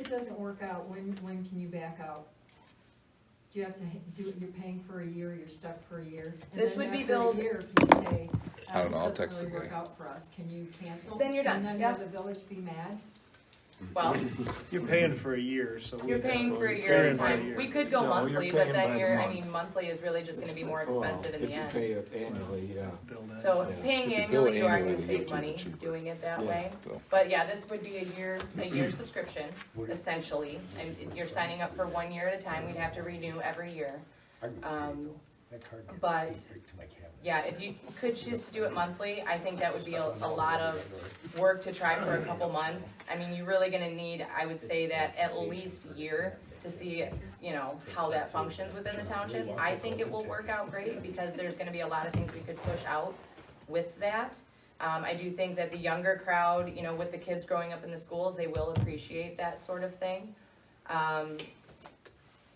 it doesn't work out, when can you back out? Do you have to do it, you're paying for a year, you're stuck for a year? And This then would be after a billed- year, if you say, I don't know, I'll this text doesn't the really guy. work out for us, can you cancel? Then you're done, And then yeah. will the village be mad? Well, You're paying for a year, so. you're paying for a year at a time. We could go No, you're monthly, but paying then by the you're, I month. mean, monthly is really just gonna be more Well, expensive in the end. If you pay it annually, yeah. So Yeah. paying If you bill annually, you are annually, gonna you save get it money cheaper. doing it that Yeah. way. So, But yeah, this would be a year subscription, essentially, and you're signing up for 1 year at a time, we'd have to renew every year. But, yeah, if you could choose to do it monthly, I think that would be a lot of work to try for a couple months. I mean, you're really gonna need, I would say that at least a year to see, you know, how that functions within the township. I think it will work out great, because there's gonna be a lot of things we could push out with that. I do think that the younger crowd, you know, with the kids growing up in the schools, they will appreciate that sort of thing.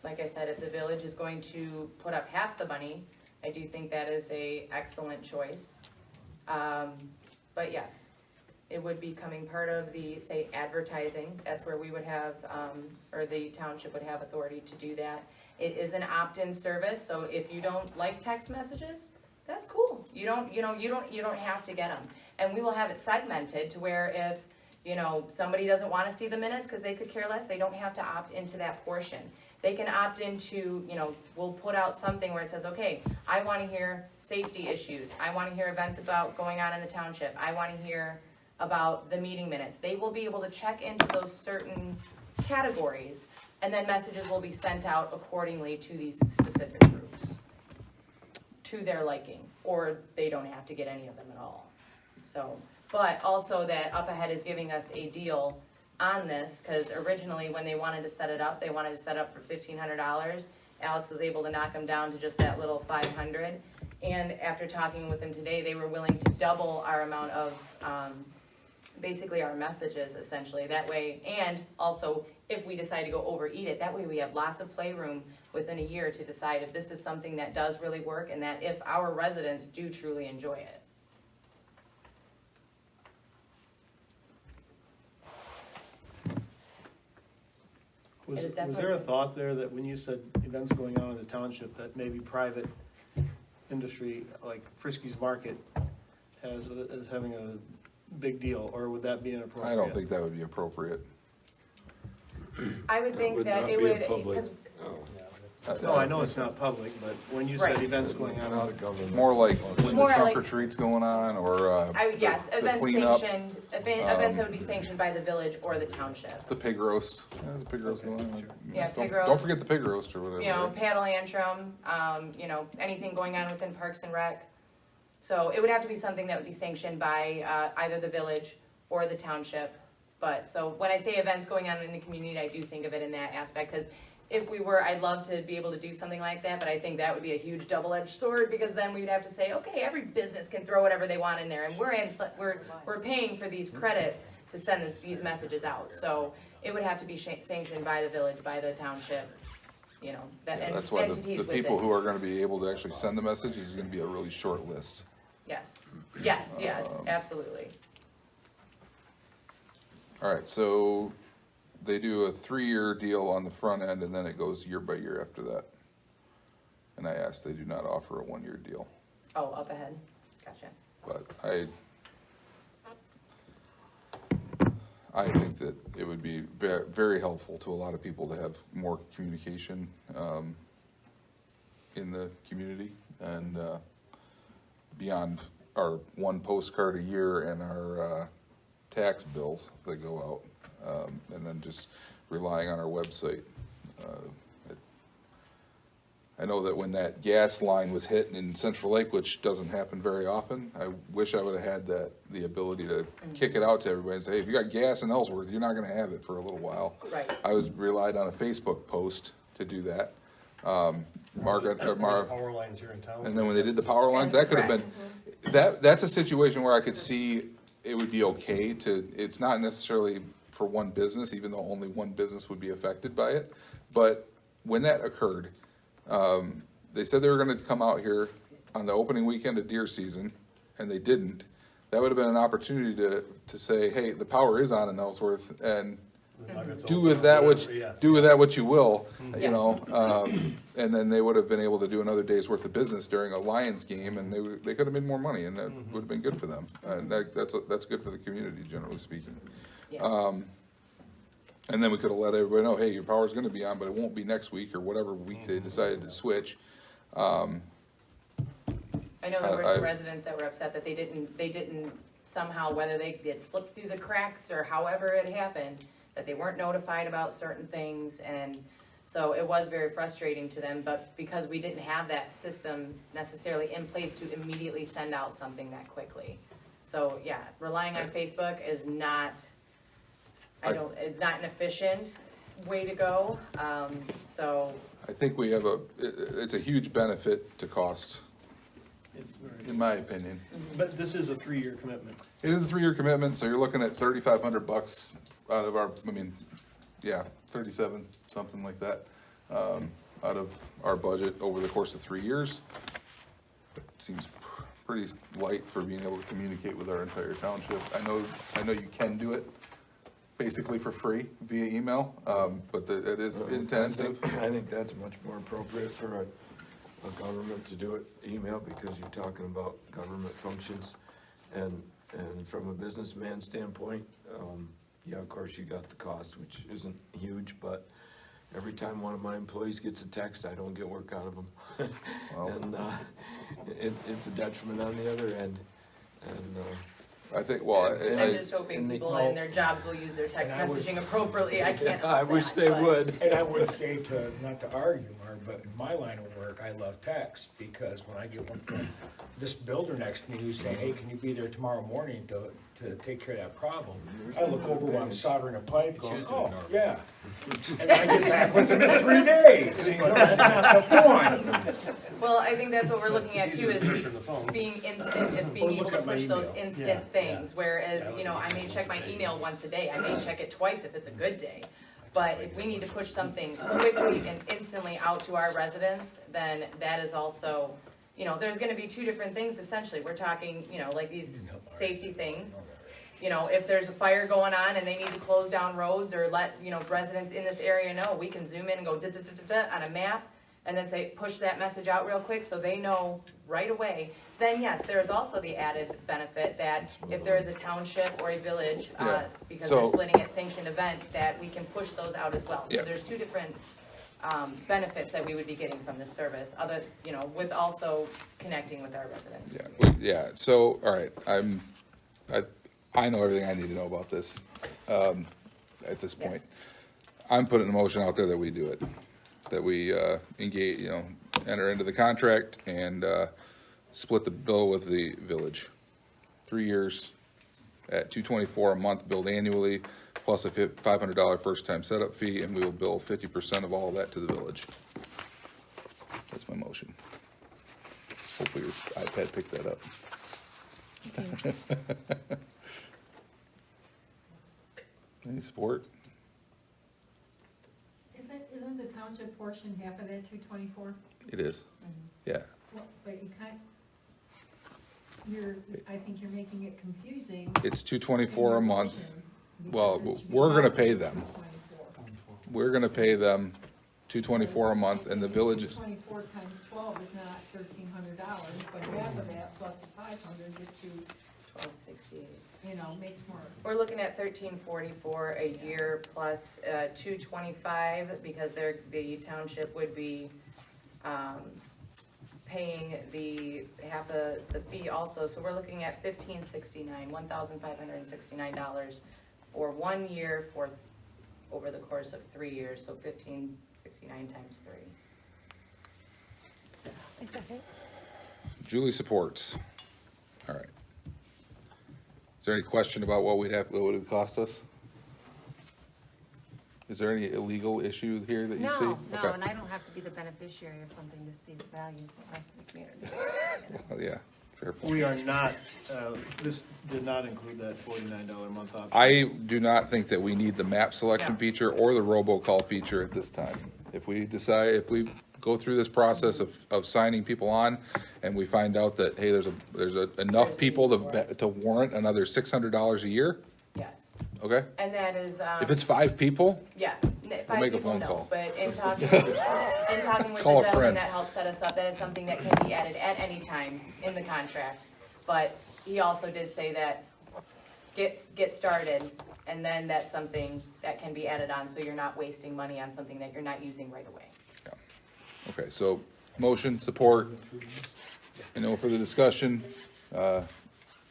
Like I said, if the village is going to put up half the money, I do think that is a excellent choice. But yes, it would be becoming part of the, say, advertising, that's where we would have, or the township would have authority to do that. It is an opt-in service, so if you don't like text messages, that's cool. You don't have to get them. And we will have it segmented to where if, you know, somebody doesn't wanna see the minutes, cause they could care less, they don't have to opt into that portion. They can opt into, you know, we'll put out something where it says, okay, I wanna hear safety issues, I wanna hear events about going on in the township, I wanna hear about the meeting minutes. They will be able to check into those certain categories, and then messages will be sent out accordingly to these specific groups, to their liking, or they don't have to get any of them at all. So, but also that Up Ahead is giving us a deal on this, cause originally when they wanted to set it up, they wanted to set up for $1,500. Alex was able to knock them down to just that little 500. And after talking with them today, they were willing to double our amount of, basically our messages essentially that way. And also, if we decide to go overeat it, that way we have lots of playroom within a year to decide if this is something that does really work, and that if our residents do truly enjoy it. Was It is was there a definitely- thought there that when you said events going on in the township, that maybe private industry, like Frisky's Market, as having a big deal, or would that be inappropriate? I don't think that would be appropriate. I would think would that not it be a would, public- because No, I know it's not public, but when you said Right. events going on, Not a government. More like when More the trunk like- or treat's going on, or, I would, yes, the events cleanup, sanctioned, events that would be sanctioned by the village or the township. the pig roast. Yeah, there's a pig roast going on. Yeah, Don't- pig roast. Don't forget the pig roast or whatever. You know, right? paddle antrim, you know, anything going on within Parks and Rec. So it would have to be something that would be sanctioned by, either the village or the township. But, so when I say events going on in the community, I do think of it in that aspect, cause if we were, I'd love to be able to do something like that, but I think that would be a huge double-edged sword, because then we'd have to say, okay, every business can throw whatever they want in there, and we're paying for these credits to send these messages out. So it would have to be sanctioned by the village, by the township, you know, that Yeah, that's why entities the with people it. who are gonna be able to actually send the message is gonna be a really short list. Yes, yes, absolutely. All right, so they do a 3-year deal on the front end, and then it goes year by year after that. And I asked, they do not offer a 1-year deal, Oh, Up Ahead, gotcha. but I think that it would be very helpful to a lot of people to have more communication in the community, and beyond our 1 postcard a year and our tax bills that go out, and then just relying on our website. I know that when that gas line was hit in Central Lake, which doesn't happen very often, I wish I would have had the ability to kick it out to everybody and say, hey, if you got gas in Ellsworth, you're not gonna have it for a little while. Right. I relied on a Facebook post to do that. power lines here in town. And then when they did the power lines, that could have been, that's a situation where I could see it would be okay to, it's not necessarily for one business, even though only one business would be affected by it. But when that occurred, they said they were gonna come out here on the opening weekend of deer season, and they didn't. That would have been an opportunity to say, hey, the power is on in Ellsworth, and Nuggets do open with or that whatever, yeah. do with that what you will, you Yeah. know, and then they would have been able to do another day's worth of business during a Lions game, and they could have made more money, and that would have been good for them. And that's good for the community, generally speaking. Yeah. And then we could have let everybody know, hey, your power's gonna be on, but it won't be next week, or whatever week they decided to switch. I know there were I- some residents that were upset that they didn't somehow, whether it slipped through the cracks or however it happened, that they weren't notified about certain things, and so it was very frustrating to them, but because we didn't have that system necessarily in place to immediately send out something that quickly. So, yeah, relying on Facebook is not, it's not an efficient way to go, so, I think we have it's a huge benefit to cost, It's very, in my opinion. but this is a 3-year commitment. It is a 3-year commitment, so you're looking at $3,500 out of our, 37, something like that, out of our budget over the course of 3 years. Seems pretty light for being able to communicate with our entire township. I know you can do it basically for free via email, but it is intensive. I think that's much more appropriate for a government to do it, email, because you're talking about government functions. And from a businessman standpoint, yeah, of course, you got the cost, which isn't huge, but every time one of my employees gets a text, I don't get work out of them. Well- And it's a detriment on the other end. And I think, well, I'm just hoping and the- people in their jobs will use their text And I would- messaging appropriately, I can't I help wish that, they but- would. And I would say not to argue, Mark, but in my line of work, I love text, because when I get one from this builder next to me who's saying, hey, can you be there tomorrow morning to take care of that problem? I look over while I'm soldering a pipe going, oh, yeah. And then I get back with them in 3 days, but that's not the point. Well, I think that's what we're looking at too, Easier to is answer the phone. being instant, it's being Or able look to at my push those email. instant Yeah, things, yeah. whereas, Yeah, you know, I may check my email once a day, I may check it twice if it's a good day. But if we need to push something quickly and instantly out to our residents, then that is also, you know, there's gonna be two different things essentially. We're talking, you know, like these safety things. You know, if there's a fire going on and they need to close down roads or let, you know, residents in this area know, we can zoom in and go da-da-da-da-da on a map and then say, push that message out real quick so they know right away. Then yes, there is also the added benefit that if there is a township or a village, Yeah. because So- they're splitting it sanctioned event, that we can push those out as well. So Yeah. there's two different benefits that we would be getting from this service, other, you know, with also connecting with our residents. yeah, so, all right, I know everything I need to know about this, at this point. Yes. I'm putting a motion out there that we do it, that we, engage, you know, enter into the contract and, split the bill with the village. 3 years at $224 a month billed annually, plus a $500 first-time setup fee, and we will bill 50% of all of that to the village. That's my motion. Hopefully your iPad picked that up. Any support? Isn't the township portion half of that 224? It is, yeah. Well, but I think you're making it confusing. It's in $224 your a month. motion, Well, because it should be we're gonna half pay of them. 224. We're gonna pay them $224 a month, and the village, 224 times 12 is not $1,300, but half of that plus the 500 gets you, 1268. you know, makes more. We're looking at $1,344 a year plus $225, because the township would be paying the half of the fee also. So we're looking at $1,569 for 1 year over the course of 3 years. So $1,569 times 3. Julie supports. All right. Is there any question about what what it would cost us? Is there any illegal issue here that you see? No, Okay. and I don't have to be the beneficiary of something to see its value for the rest of the community. Oh, yeah, fair point. We are not, this did not include that $49 a month option. I do not think that we need the map selection Yeah. feature or the robocall feature at this time. If we go through this process of signing people on, and we find out that, hey, there's enough people to warrant another $600 a year, Yes. Okay, And that is, if it's 5 people, yeah, We'll five make a people phone no, call. but in talking with Call a the gentleman friend. that helped set us up, that is something that can be added at any time in the contract. But he also did say that get started, and then that's something that can be added on, so you're not wasting money on something that you're not using right away. okay, so motion, support, and no further discussion.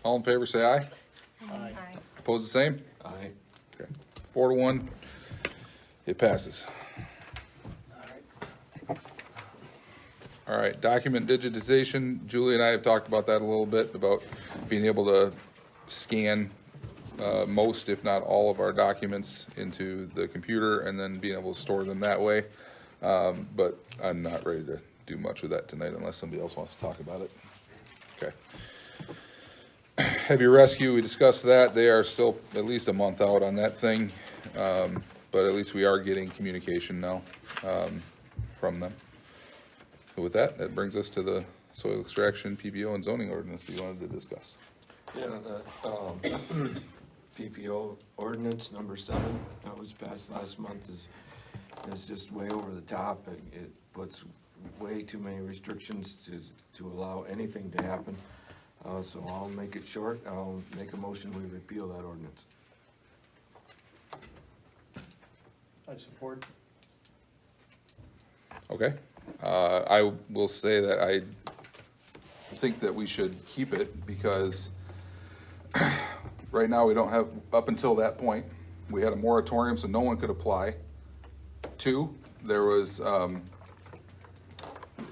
All in favor, say aye. Aye. Opposed, the same? Aye. Okay, 4-1, it passes. All right, document digitization, Julie and I have talked about that a little bit, about being able to scan most, if not all, of our documents into the computer and then being able to store them that way. But I'm not ready to do much with that tonight unless somebody else wants to talk about it. Okay. Heavy rescue, we discussed that. They are still at least a month out on that thing. But at least we are getting communication now from them. So with that, that brings us to the soil extraction, PBO, and zoning ordinance you wanted to discuss. Yeah, the PPO ordinance number 7 that was passed last month is just way over the top. It puts way too many restrictions to allow anything to happen. So I'll make it short. I'll make a motion, we repeal that ordinance. I support. Okay, I will say that I think that we should keep it because right now we don't have, up until that point, we had a moratorium, so no one could apply. 2, there was,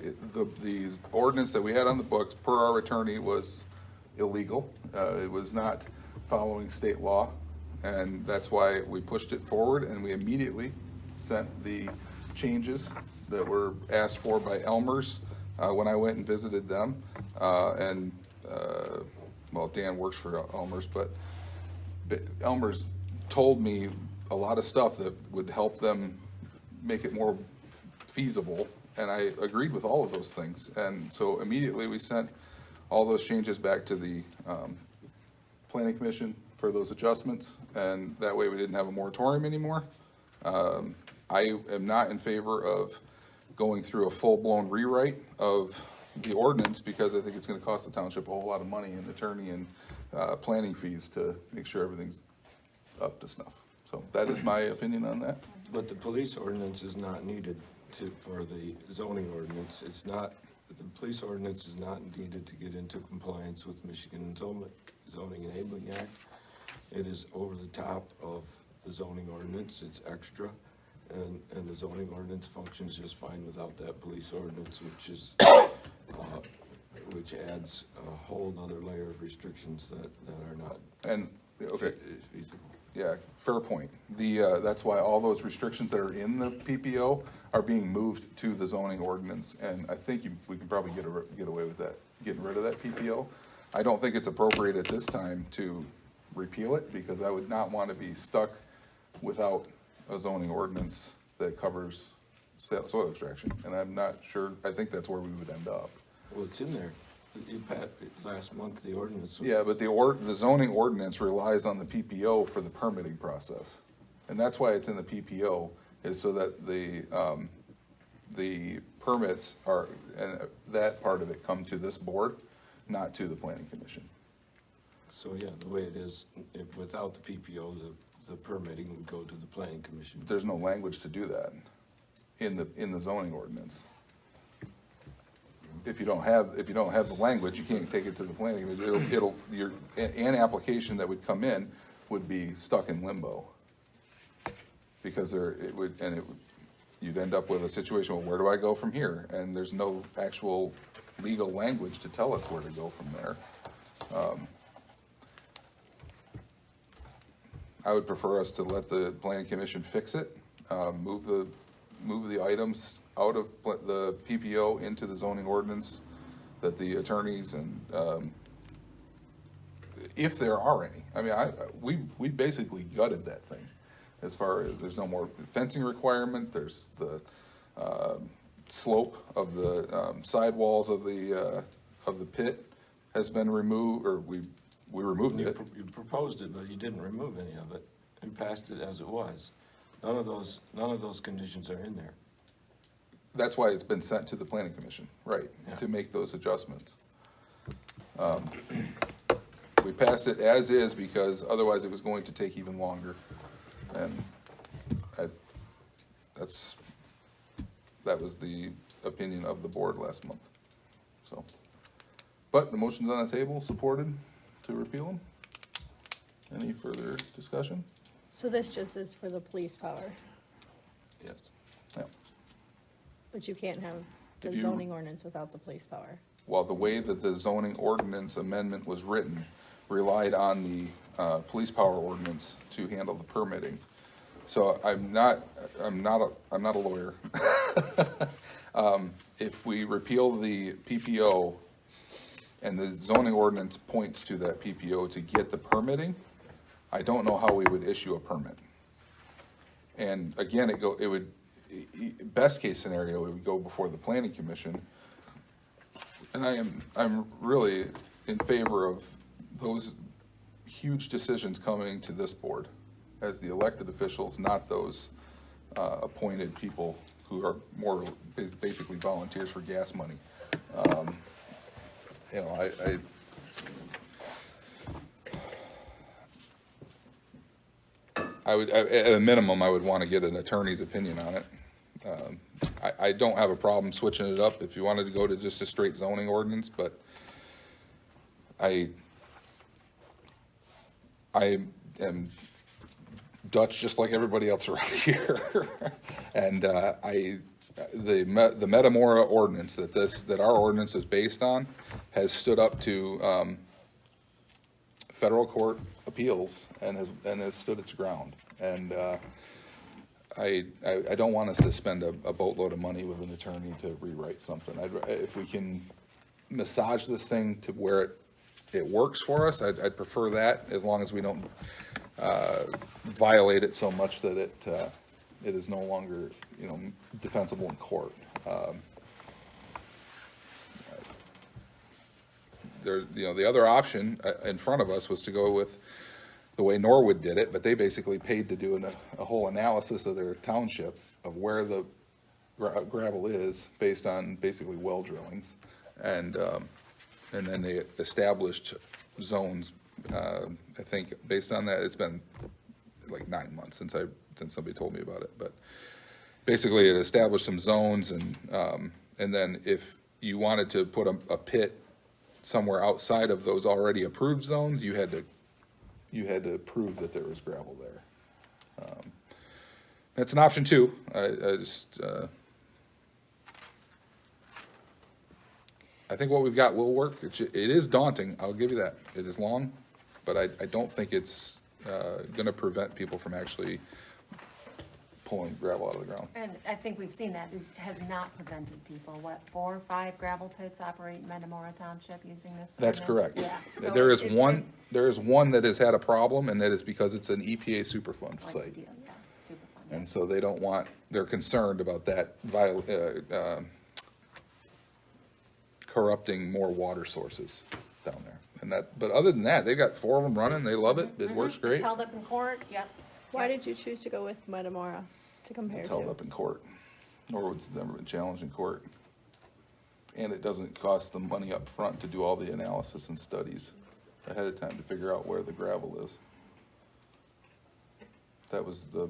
the ordinance that we had on the books, per our attorney, was illegal. It was not following state law, and that's why we pushed it forward, and we immediately sent the changes that were asked for by Elmer's when I went and visited them. Well, Dan works for Elmer's, but Elmer's told me a lot of stuff that would help them make it more feasible, and I agreed with all of those things. And so immediately we sent all those changes back to the planning commission for those adjustments, and that way we didn't have a moratorium anymore. I am not in favor of going through a full-blown rewrite of the ordinance because I think it's gonna cost the township a whole lot of money in attorney and planning fees to make sure everything's up to snuff. So that is my opinion on that. But the police ordinance is not needed for the zoning ordinance. It's not, the police ordinance is not needed to get into compliance with Michigan Zoning Enabling Act. It is over the top of the zoning ordinance. It's extra. And the zoning ordinance functions just fine without that police ordinance, which adds a whole other layer of restrictions that are not And, okay, feasible. yeah, fair point. That's why all those restrictions that are in the PPO are being moved to the zoning ordinance, and I think we can probably get away with that, getting rid of that PPO. I don't think it's appropriate at this time to repeal it, because I would not want to be stuck without a zoning ordinance that covers soil extraction, and I'm not sure, I think that's where we would end up. Well, it's in there. You passed last month, the ordinance. Yeah, but the zoning ordinance relies on the PPO for the permitting process. And that's why it's in the PPO, is so that the permits are, and that part of it come to this board, not to the planning commission. So, yeah, the way it is, without the PPO, the permitting would go to the planning commission. There's no language to do that in the zoning ordinance. If you don't have the language, you can't take it to the planning commission. An application that would come in would be stuck in limbo. Because you'd end up with a situation, well, where do I go from here? And there's no actual legal language to tell us where to go from there. I would prefer us to let the planning commission fix it, move the items out of the PPO into the zoning ordinance, that the attorneys and, if there are any, I mean, we basically gutted that thing. As far as, there's no more fencing requirement, there's the, slope of the, sidewalls of the pit has been removed, or we removed it. You proposed it, but you didn't remove any of it. and passed it as it was. None of those conditions are in there. That's why it's been sent to the planning commission, right, Yeah. to make those adjustments. We passed it as is because otherwise it was going to take even longer. And that was the opinion of the board last month, so. But the motion's on the table, supported to repeal them. Any further discussion? So this just is for the police power, Yes. Yeah. but you can't have If the you- zoning ordinance without the police power. Well, the way that the zoning ordinance amendment was written relied on the police power ordinance to handle the permitting. So I'm not a lawyer. If we repeal the PPO and the zoning ordinance points to that PPO to get the permitting, I don't know how we would issue a permit. And again, best case scenario, it would go before the planning commission. And I'm really in favor of those huge decisions coming to this board as the elected officials, not those appointed people who are more basically volunteers for gas money. You know, I would, at a minimum, I would want to get an attorney's opinion on it. I don't have a problem switching it up if you wanted to go to just a straight zoning ordinance, but I am Dutch just like everybody else around here. And the Metamora ordinance that our ordinance is based on has stood up to federal court appeals and has stood its ground. And I don't want us to spend a boatload of money with an attorney to rewrite something. If we can massage this thing to where it works for us, I'd prefer that, as long as we don't violate it so much that it is no longer, defensible in court. The other option in front of us was to go with the way Norwood did it, but they basically paid to do a whole analysis of their township of where the gravel is based on basically well drillings. And then they established zones. I think based on that, it's been like 9 months since somebody told me about it. But basically, it established some zones, and then if you wanted to put a pit somewhere outside of those already approved zones, you had to prove that there was gravel there. That's an option too. I think what we've got will work. It is daunting, I'll give you that. It is long, but I don't think it's gonna prevent people from actually pulling gravel out of the ground. And I think we've seen that, it has not prevented people, 4 or 5 gravel pits operate in Metamora Township using this? That's ordinance? correct. Yeah. So There is it's one that has had a problem, and that is because it's an EPA Superfund like site. deal, yeah, super fun, yeah. And so they're concerned about that corrupting more water sources down there. But other than that, they've got 4 of them running, they love it, it works It's great. held up in court, yep. Why did you choose to go with Metamora to compare It's held to? up in court. Norwood's never been challenged in court. And it doesn't cost them money up front to do all the analysis and studies ahead of time to figure out where the gravel is. That was the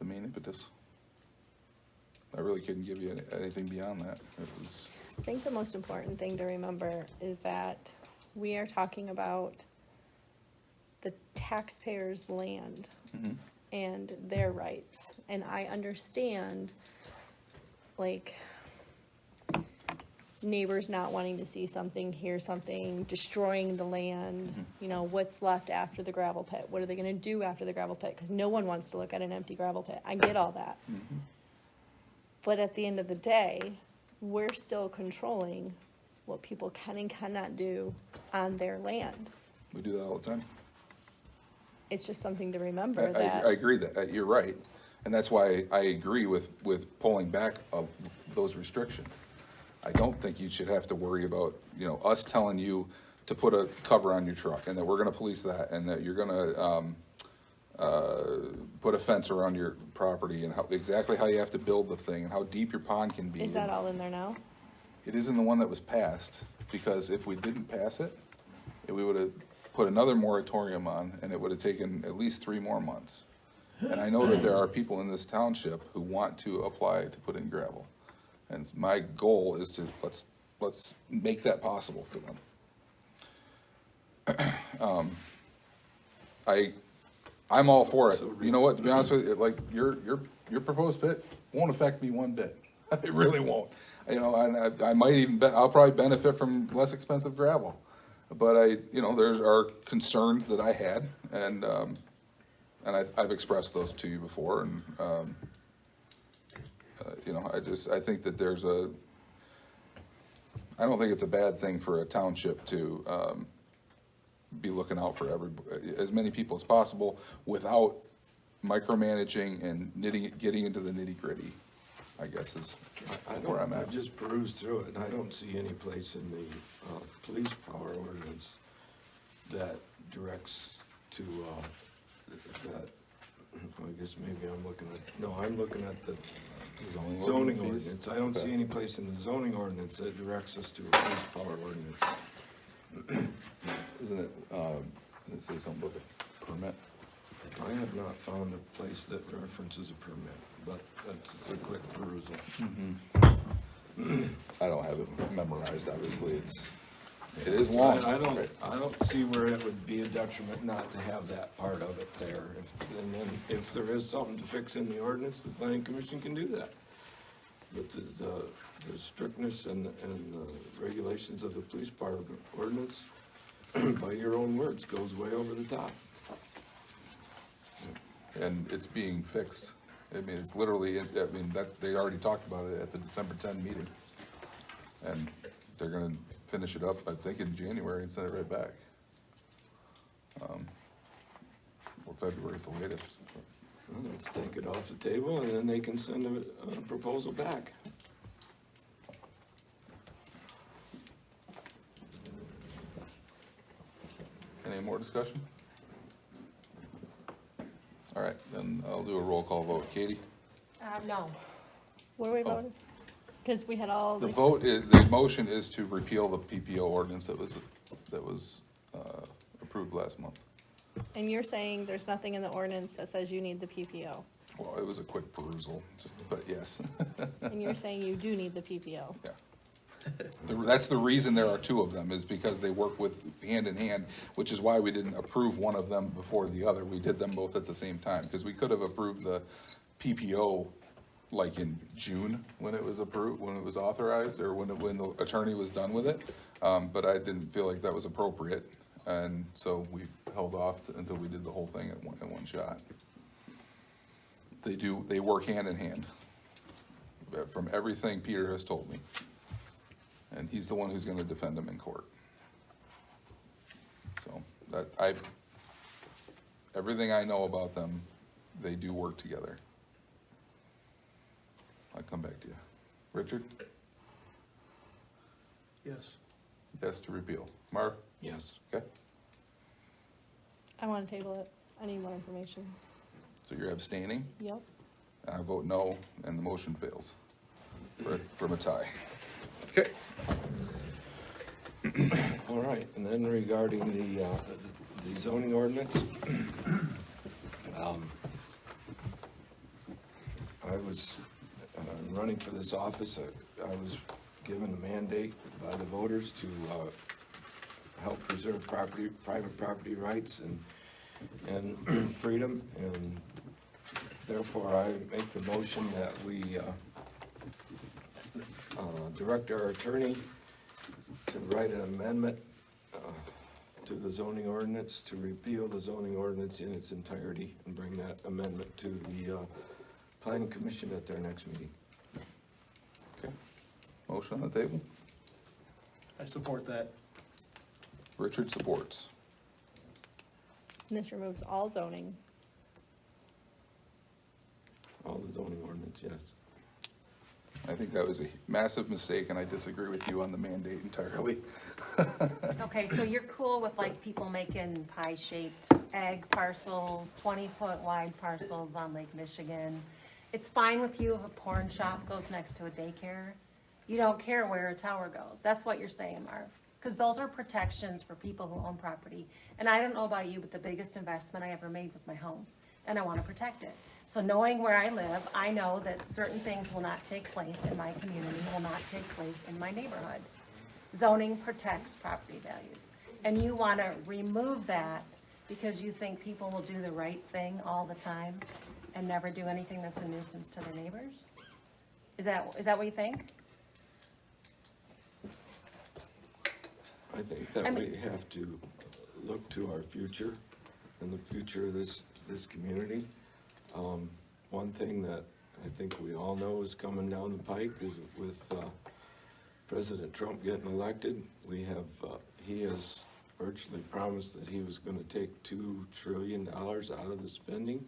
main impetus. I really couldn't give you anything beyond that. It was, I think the most important thing to remember is that we are talking about the taxpayers' land mhm. and their rights. And I understand, like, neighbors not wanting to see something, hear something, destroying the land, what's left after the gravel pit? What are they gonna do after the gravel pit? Because no one wants to look at an empty gravel pit. I get all that. But at the end of the day, we're still controlling what people can and cannot do on their land. We do that all the time. It's just something to remember I that. agree that, you're right. And that's why I agree with pulling back of those restrictions. I don't think you should have to worry about, us telling you to put a cover on your truck, and that we're gonna police that, and that you're gonna, put a fence around your property, and how, exactly how you have to build the thing, and how deep your pond can be. Is that all in there now? It isn't the one that was passed, because if we didn't pass it, we would've put another moratorium on, and it would've taken at least 3 more months. And I know that there are people in this township who want to apply to put in gravel. And my goal is to, let's make that possible for them. I'm all for it. You know what, to be honest with you, like, your proposed pit won't affect me one bit. It really won't. You know, and I might even, I'll probably benefit from less expensive gravel. But you know, there are concerns that I had, and I've expressed those to you before, and, you know, I think that I don't think it's a bad thing for a township to, be looking out for as many people as possible without micromanaging and getting into the nitty gritty, I guess is where I'm I at. just perused through it, and I don't see any place in the, police power ordinance that directs to, that, I guess maybe I'm looking at the zoning ordinance. I don't see any place in the zoning ordinance that directs us to a police power ordinance. Isn't it, it says something about the permit? I have not found a place that references a permit, but that's just a quick perusal. I don't have it memorized, obviously, it is long. I Right. don't see where it would be a detriment not to have that part of it there. And then if there is something to fix in the ordinance, the planning commission can do that. But the strictness and the regulations of the police power ordinance, by your own words, goes way over the top. And it's being fixed. I mean, it's literally, they already talked about it at the December 10 meeting. And they're gonna finish it up, I think, in January and send it right back. Or February at the latest. Well, let's take it off the table, and then they can send a proposal back. Any more discussion? All right, then I'll do a roll call vote. Katie? No. What are we voting? Because we had all The this. the motion is to repeal the PPO ordinance that was approved last month. And you're saying there's nothing in the ordinance that says you need the PPO? Well, it was a quick perusal, but yes. And you're saying you do need the PPO? Yeah. That's the reason there are 2 of them, is because they work with hand in hand, which is why we didn't approve one of them before the other. We did them both at the same time, because we could have approved the PPO like in June when it was approved, when it was authorized, or when the attorney was done with it. But I didn't feel like that was appropriate, and so we held off until we did the whole thing in one shot. They work hand in hand, from everything Peter has told me. And he's the one who's gonna defend them in court. So, everything I know about them, they do work together. I'll come back to you. Richard? Yes. Yes to repeal. Marv? Yes. Okay, I want to table it. I need more information. so you're abstaining, Yep. and I vote no, and the motion fails from a tie. Okay. All right, and then regarding the zoning ordinance, I was running for this office, I was given a mandate by the voters to help preserve private property rights and freedom, and therefore I make the motion that we direct our attorney to write an amendment to the zoning ordinance, to repeal the zoning ordinance in its entirety, and bring that amendment to the planning commission at their next meeting. Okay. Motion on the table. I support that. Richard supports. And this removes all zoning. All the zoning ordinance, yes. I think that was a massive mistake, and I disagree with you on the mandate entirely. Okay, so you're cool with like people making pie-shaped egg parcels, 20-foot wide parcels on Lake Michigan. It's fine with you if a porn shop goes next to a daycare. You don't care where a tower goes. That's what you're saying, Marv. Because those are protections for people who own property. And I don't know about you, but the biggest investment I ever made was my home, and I want to protect it. So knowing where I live, I know that certain things will not take place in my community, will not take place in my neighborhood. Zoning protects property values. And you want to remove that because you think people will do the right thing all the time and never do anything that's a nuisance to their neighbors? Is that what you think? I think I that mean- we have to look to our future and the future of this community. One thing that I think we all know is coming down the pike is with President Trump getting elected. He has virtually promised that he was gonna take $2 trillion out of the spending.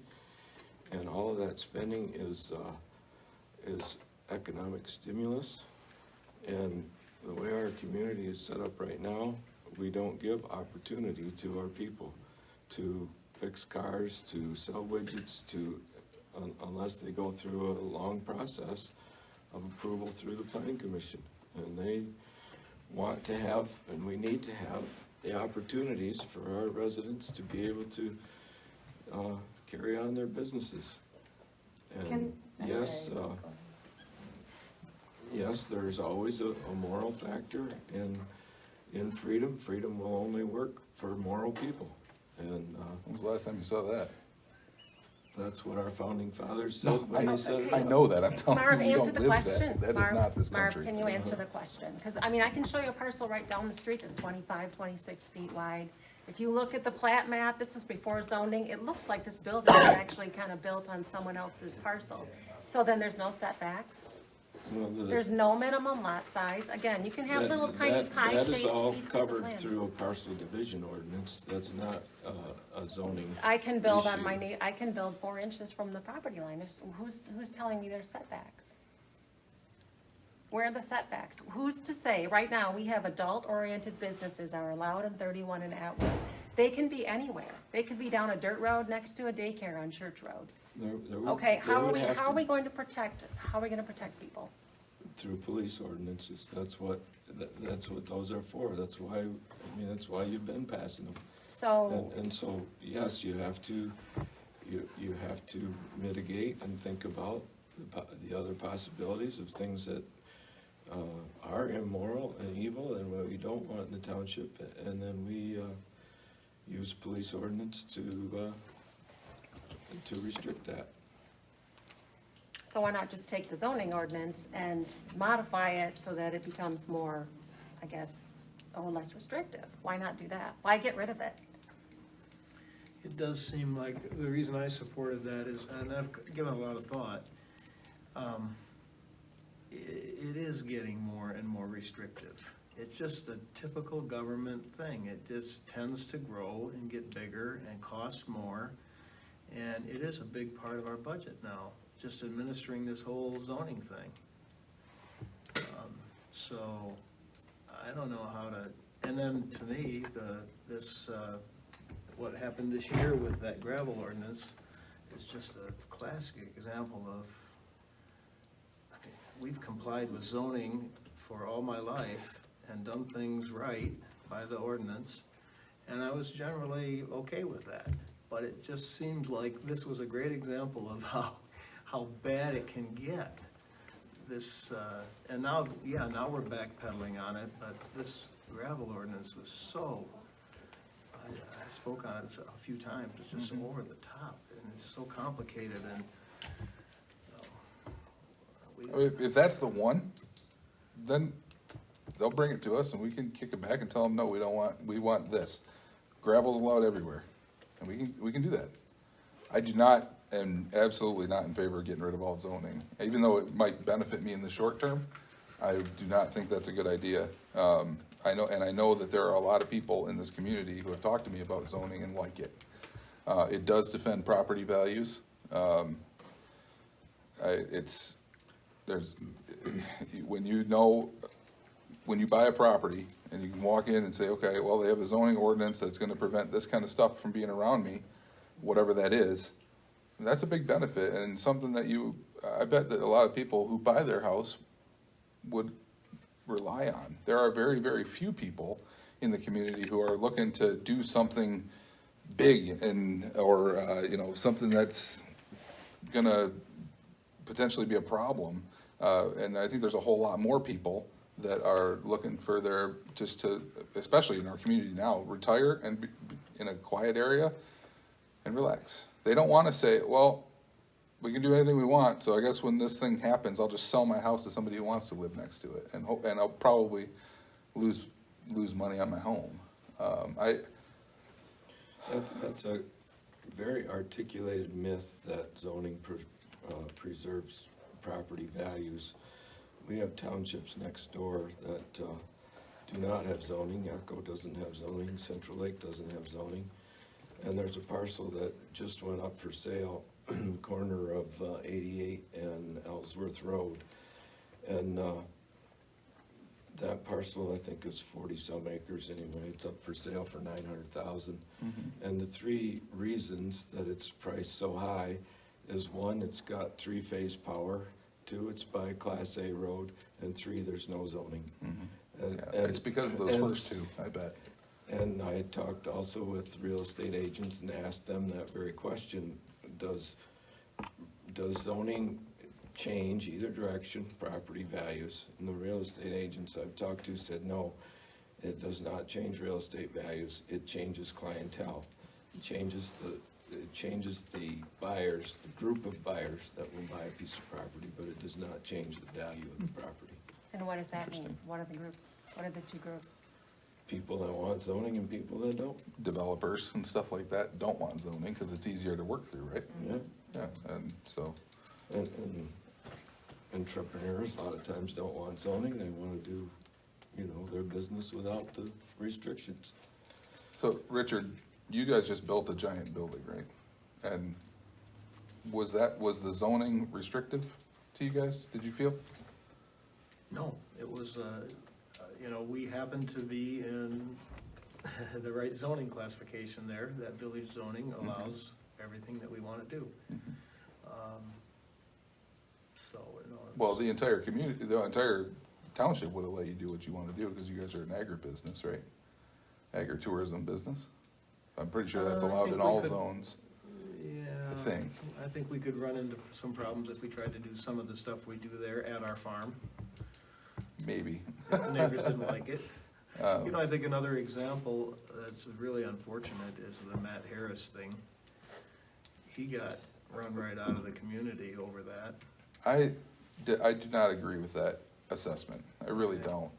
And all of that spending is economic stimulus. And the way our community is set up right now, we don't give opportunity to our people to fix cars, to sell widgets, unless they go through a long process of approval through the planning commission. And they want to have, and we need to have, the opportunities for our residents to be able to carry on their businesses. And yes, yes, there's always a moral factor in freedom. Freedom will only work for moral people. And When was the last time you saw that? that's what our founding fathers said when they said it. I know that, I'm telling Marv, you, we answer don't the live question. that. That is Marv, not this Marv, country. can you answer the question? Because, I mean, I can show you a parcel right down the street that's 25, 26 feet wide. If you look at the plat map, this was before zoning, it looks like this building is actually kind of built on someone else's parcel. So then there's no setbacks? Well, There's no minimum lot size? Again, you can have little tiny that pie-shaped is all pieces of covered land. through a parcel division ordinance. That's not a zoning. I can build on issue. I can build 4 inches from the property line. Who's telling me there's setbacks? Where are the setbacks? Who's to say, right now, we have adult-oriented businesses are allowed in 31 and Atwood. They can be anywhere. They could be down a dirt road next to a daycare on Church Road. There would- Okay, there how are would we, have how to- are we going to protect, how are we gonna protect people? Through police ordinances. That's what those are for. That's why, that's why you've been passing them. So, And so, yes, you have to mitigate and think about the other possibilities of things that are immoral and evil and what we don't want in the township. And then we use police ordinance to restrict that. so why not just take the zoning ordinance and modify it so that it becomes more, I guess, less restrictive? Why not do that? Why get rid of it? It does seem like, the reason I supported that is, and I've given a lot of thought, it is getting more and more restrictive. It's just a typical government thing. It just tends to grow and get bigger and cost more. And it is a big part of our budget now, just administering this whole zoning thing. So, I don't know how to, and then to me, what happened this year with that gravel ordinance is just a classic example of, I mean, we've complied with zoning for all my life and done things right by the ordinance, and I was generally okay with that. But it just seems like this was a great example of how bad it can get. This, and now we're backpedaling on it, but this gravel ordinance was so, I spoke on it a few times, it's just over the top, and it's so complicated, and, If that's the one, then they'll bring it to us and we can kick it back and tell them, no, we want this. Gravel's allowed everywhere, and we can do that. I am absolutely not in favor of getting rid of all zoning, even though it might benefit me in the short term. I do not think that's a good idea. I know that there are a lot of people in this community who have talked to me about zoning and like it. It does defend property values. there's, when you know, when you buy a property and you can walk in and say, okay, well, they have a zoning ordinance that's gonna prevent this kind of stuff from being around me, whatever that is, that's a big benefit and something that I bet that a lot of people who buy their house would rely on. There are very, very few people in the community who are looking to do something big or something that's gonna potentially be a problem. And I think there's a whole lot more people that are looking for especially in our community now, retire and be in a quiet area and relax. They don't wanna say, well, we can do anything we want, so I guess when this thing happens, I'll just sell my house to somebody who wants to live next to it, and I'll probably lose money on my home. That's a very articulated myth that zoning preserves property values. We have townships next door that do not have zoning. Echo doesn't have zoning, Central Lake doesn't have zoning. And there's a parcel that just went up for sale, corner of 88 and Ellsworth Road. And that parcel, I think, is 40-some acres anyway. It's up for sale for $900,000. And the three reasons that it's priced so high is, one, it's got three-phase power, two, it's by Class A road, and three, there's no zoning. And It's because of those first two, I bet. And I talked also with real estate agents and asked them that very question: Does zoning change either direction property values? And the real estate agents I've talked to said, no, it does not change real estate values. It changes clientele. It changes the buyers, the group of buyers that will buy a piece of property, but it does not change the value of the property. And what does that mean? What are the groups? What are the two groups? People that want zoning and people that don't. Developers and stuff like that don't want zoning because it's easier to work through, right? Yeah. Yeah, and so, And entrepreneurs a lot of times don't want zoning. They want to do, their business without the restrictions. so Richard, you guys just built a giant building, right? And was the zoning restrictive to you guys, did you feel? No, it was, we happened to be in the right zoning classification there. That village zoning allows everything that we want to do. So, Well, the entire community, the entire township would have let you do what you want to do because you guys are an agribusiness, right? Agritourism business. I'm pretty sure that's I allowed think in we all could- zones. yeah. I think. I think we could run into some problems if we tried to do some of the stuff we do there at our farm. Maybe. If the neighbors didn't like it. Um, I think another example that's really unfortunate is the Matt Harris thing. He got run right out of the community over that. I do not agree with that assessment. I really don't.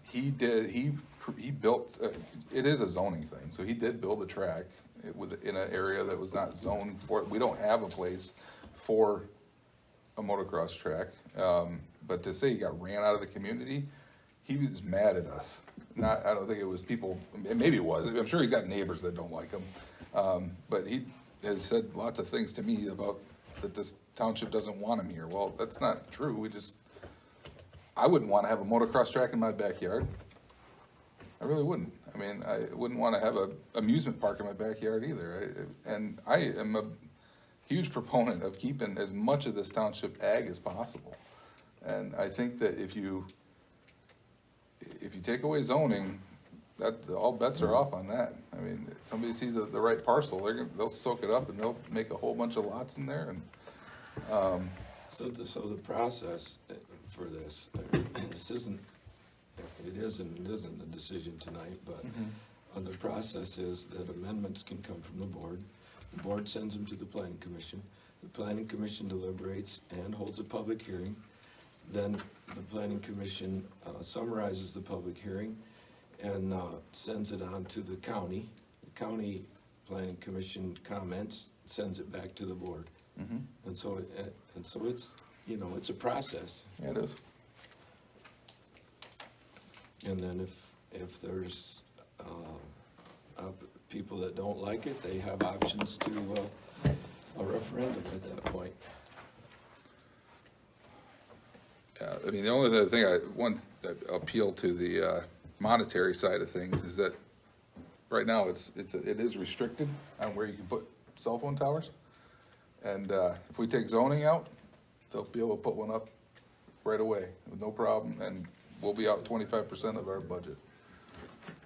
He built, it is a zoning thing, so he did build a track in an area that was not zoned for, we don't have a place for a motocross track. But to say he got ran out of the community, he was mad at us. I don't think it was people, maybe it was, I'm sure he's got neighbors that don't like him. But he has said lots of things to me about that this township doesn't want him here. Well, that's not true. I wouldn't want to have a motocross track in my backyard. I really wouldn't. I mean, I wouldn't want to have an amusement park in my backyard either. And I am a huge proponent of keeping as much of this township ag as possible. And I think that if you take away zoning, all bets are off on that. I mean, if somebody sees the right parcel, they'll soak it up and they'll make a whole bunch of lots in there. And So the process for this isn't, it is and it isn't a decision tonight, but the process is that amendments can come from the board. The board sends them to the planning commission. The planning commission deliberates and holds a public hearing. Then the planning commission summarizes the public hearing and sends it on to the county. The county planning commission comments, sends it back to the board. And so it's, it's a process. yeah, it is. And then if there's people that don't like it, they have options to a referendum at that point. Yeah, I mean, the only other thing that appeal to the monetary side of things is that right now it is restricted on where you can put cell phone towers. And if we take zoning out, they'll be able to put one up right away with no problem, and we'll be out 25% of our budget.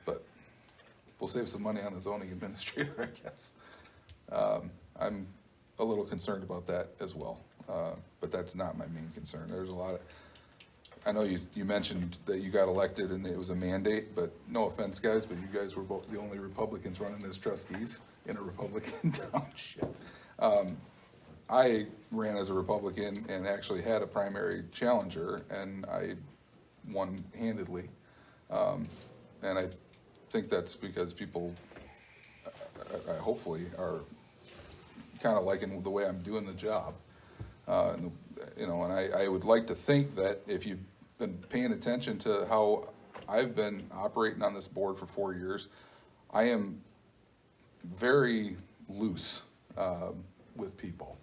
But we'll save some money on the zoning administrator, I guess. I'm a little concerned about that as well, but that's not my main concern. There's a lot of, I know you mentioned that you got elected and it was a mandate, but no offense, guys, but you guys were both the only Republicans running as trustees in a Republican township. I ran as a Republican and actually had a primary challenger, and I won handedly. And I think that's because people, I hopefully, are kind of liking the way I'm doing the job. And I would like to think that if you've been paying attention to how I've been operating on this board for 4 years, I am very loose with people.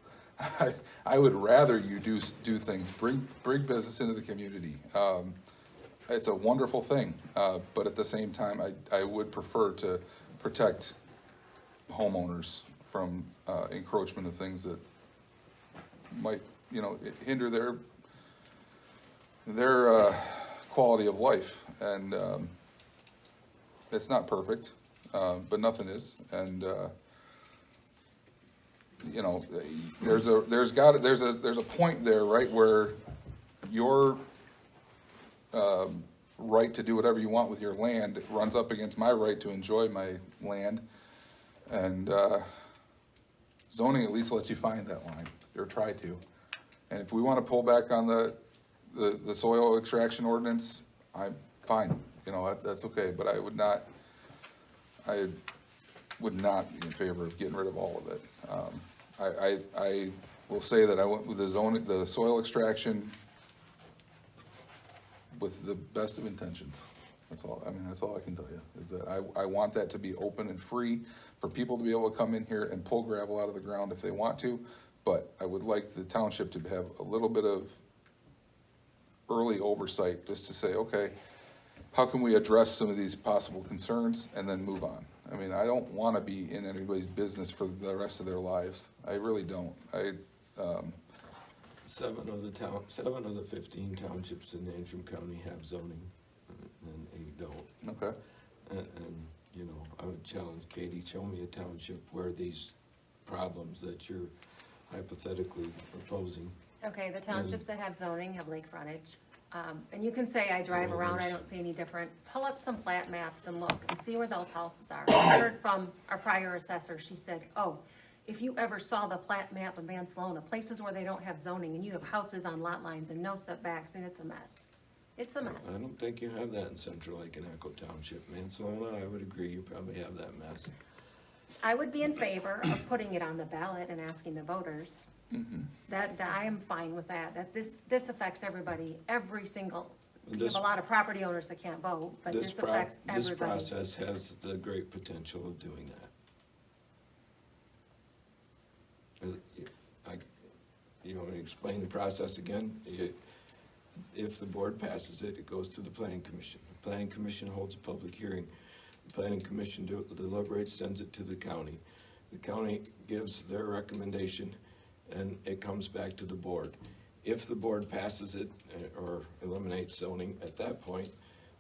I would rather you do things, bring business into the community. It's a wonderful thing, but at the same time, I would prefer to protect homeowners from encroachment of things that might, hinder their quality of life. And it's not perfect, but nothing is. And there's a point there, right, where your right to do whatever you want with your land runs up against my right to enjoy my land. And zoning at least lets you find that line, or try to. And if we want to pull back on the soil extraction ordinance, I'm fine, that's okay, but I would not be in favor of getting rid of all of it. I will say that I went with the soil extraction with the best of intentions. That's all I can tell you, is that I want that to be open and free for people to be able to come in here and pull gravel out of the ground if they want to, but I would like the township to have a little bit of early oversight, just to say, okay, how can we address some of these possible concerns and then move on? I mean, I don't want to be in anybody's business for the rest of their lives. I really don't. 7 of the 15 townships in Antrim County have zoning, and 8 don't. Okay. And I would challenge Katie, show me a township where these problems that you're hypothetically proposing. Okay, the townships that have zoning have lake frontage. And you can say, I drive around, I don't see any different. Pull up some plat maps and look and see where those houses are. I heard from our prior assessor, she said, oh, if you ever saw the plat map of Mansalona, places where they don't have zoning and you have houses on lot lines and no setbacks, and it's a mess. It's a mess. I don't think you have that in Central Lake and Echo Township. Mansalona, I would agree, you probably have that mess. I would be in favor of putting it on the ballot and asking the voters. Mm-hmm. That I am fine with that this affects everybody, every single, we have This- a lot of property owners that can't vote, but this affects This everybody. process has the great potential of doing that. You want me to explain the process again? If the board passes it, it goes to the planning commission. The planning commission holds a public hearing. The planning commission deliberates, sends it to the county. The county gives their recommendation, and it comes back to the board. If the board passes it or eliminates zoning at that point,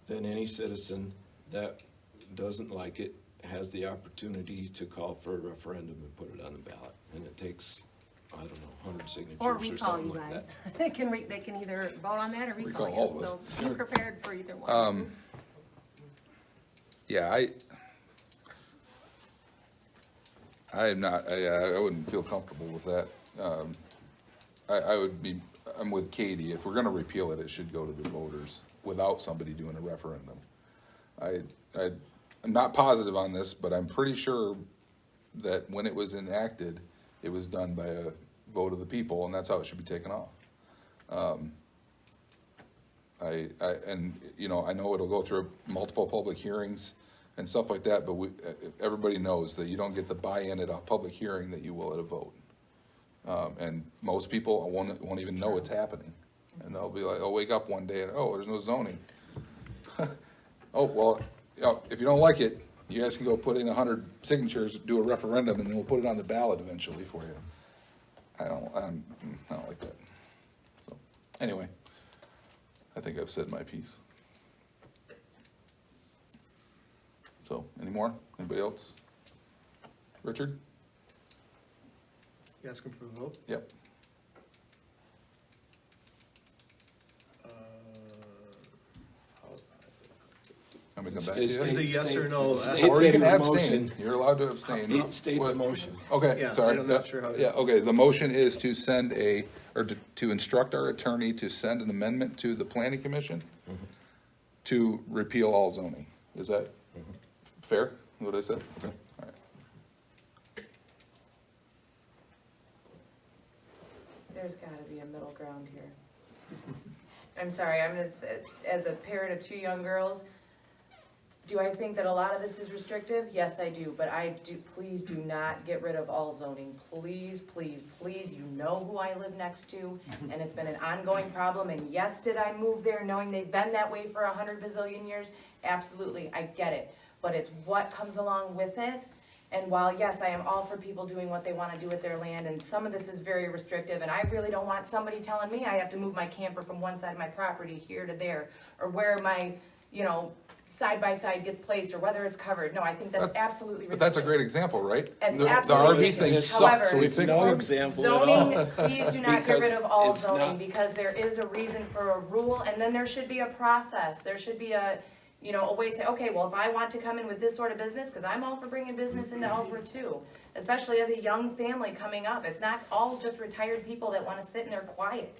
then any citizen that doesn't like it has the opportunity to call for a referendum and put it on the ballot. And it takes, I don't know, 100 signatures Or or recall something you like guys. that. They can either vote on that or recall Recall all you, of us. so be prepared for either one. Yeah, I'm not, I wouldn't feel comfortable with that. I'm with Katie, if we're gonna repeal it, it should go to the voters without somebody doing a referendum. I'm not positive on this, but I'm pretty sure that when it was enacted, it was done by a vote of the people, and that's how it should be taken off. I know it'll go through multiple public hearings and stuff like that, but everybody knows that you don't get the buy-in at a public hearing that you will at a vote. And most people won't even know it's happening. And they'll be like, oh, wake up one day and, oh, there's no zoning. Oh, well, you know, if you don't like it, you guys can go put in 100 signatures, do a referendum, and then we'll put it on the ballot eventually for you. I don't like that. So, anyway, I think I've said my piece. So, any more? Anybody else? Richard? You asking for the vote? Yep. I'm gonna come back to you. Is it yes or no? Or you can the abstain. motion. You're allowed to abstain. State the What- motion. Okay, Yeah, sorry. I'm not sure how to- Yeah, okay, the motion is to send to instruct our attorney to send an amendment to the planning commission to repeal all zoning. Is that fair, what I said? Okay, all right. There's gotta be a middle ground here. I'm sorry, as a parent of two young girls, do I think that a lot of this is restrictive? Yes, I do, but please do not get rid of all zoning. Please, please, please, you know who I live next to, and it's been an ongoing problem, and yes, did I move there knowing they've been that way for 100 bazillion years? Absolutely, I get it, but it's what comes along with it. And while, yes, I am all for people doing what they wanna do with their land, and some of this is very restrictive, and I really don't want somebody telling me I have to move my camper from one side of my property here to there, or where my, side-by-side gets placed, or whether it's covered. No, I think that's absolutely ridiculous. But that's a great example, right? It's The absolutely RV thing ridiculous. sucks, so we However, fixed No it. example at all. Zoning, please do not get rid Because of all it's zoning, not- because there is a reason for a rule, and then there should be a process. There should be a way to say, okay, well, if I want to come in with this sort of business, because I'm all for bringing business into Ellsworth too, especially as a young family coming up. It's not all just retired people that want to sit in there quiet.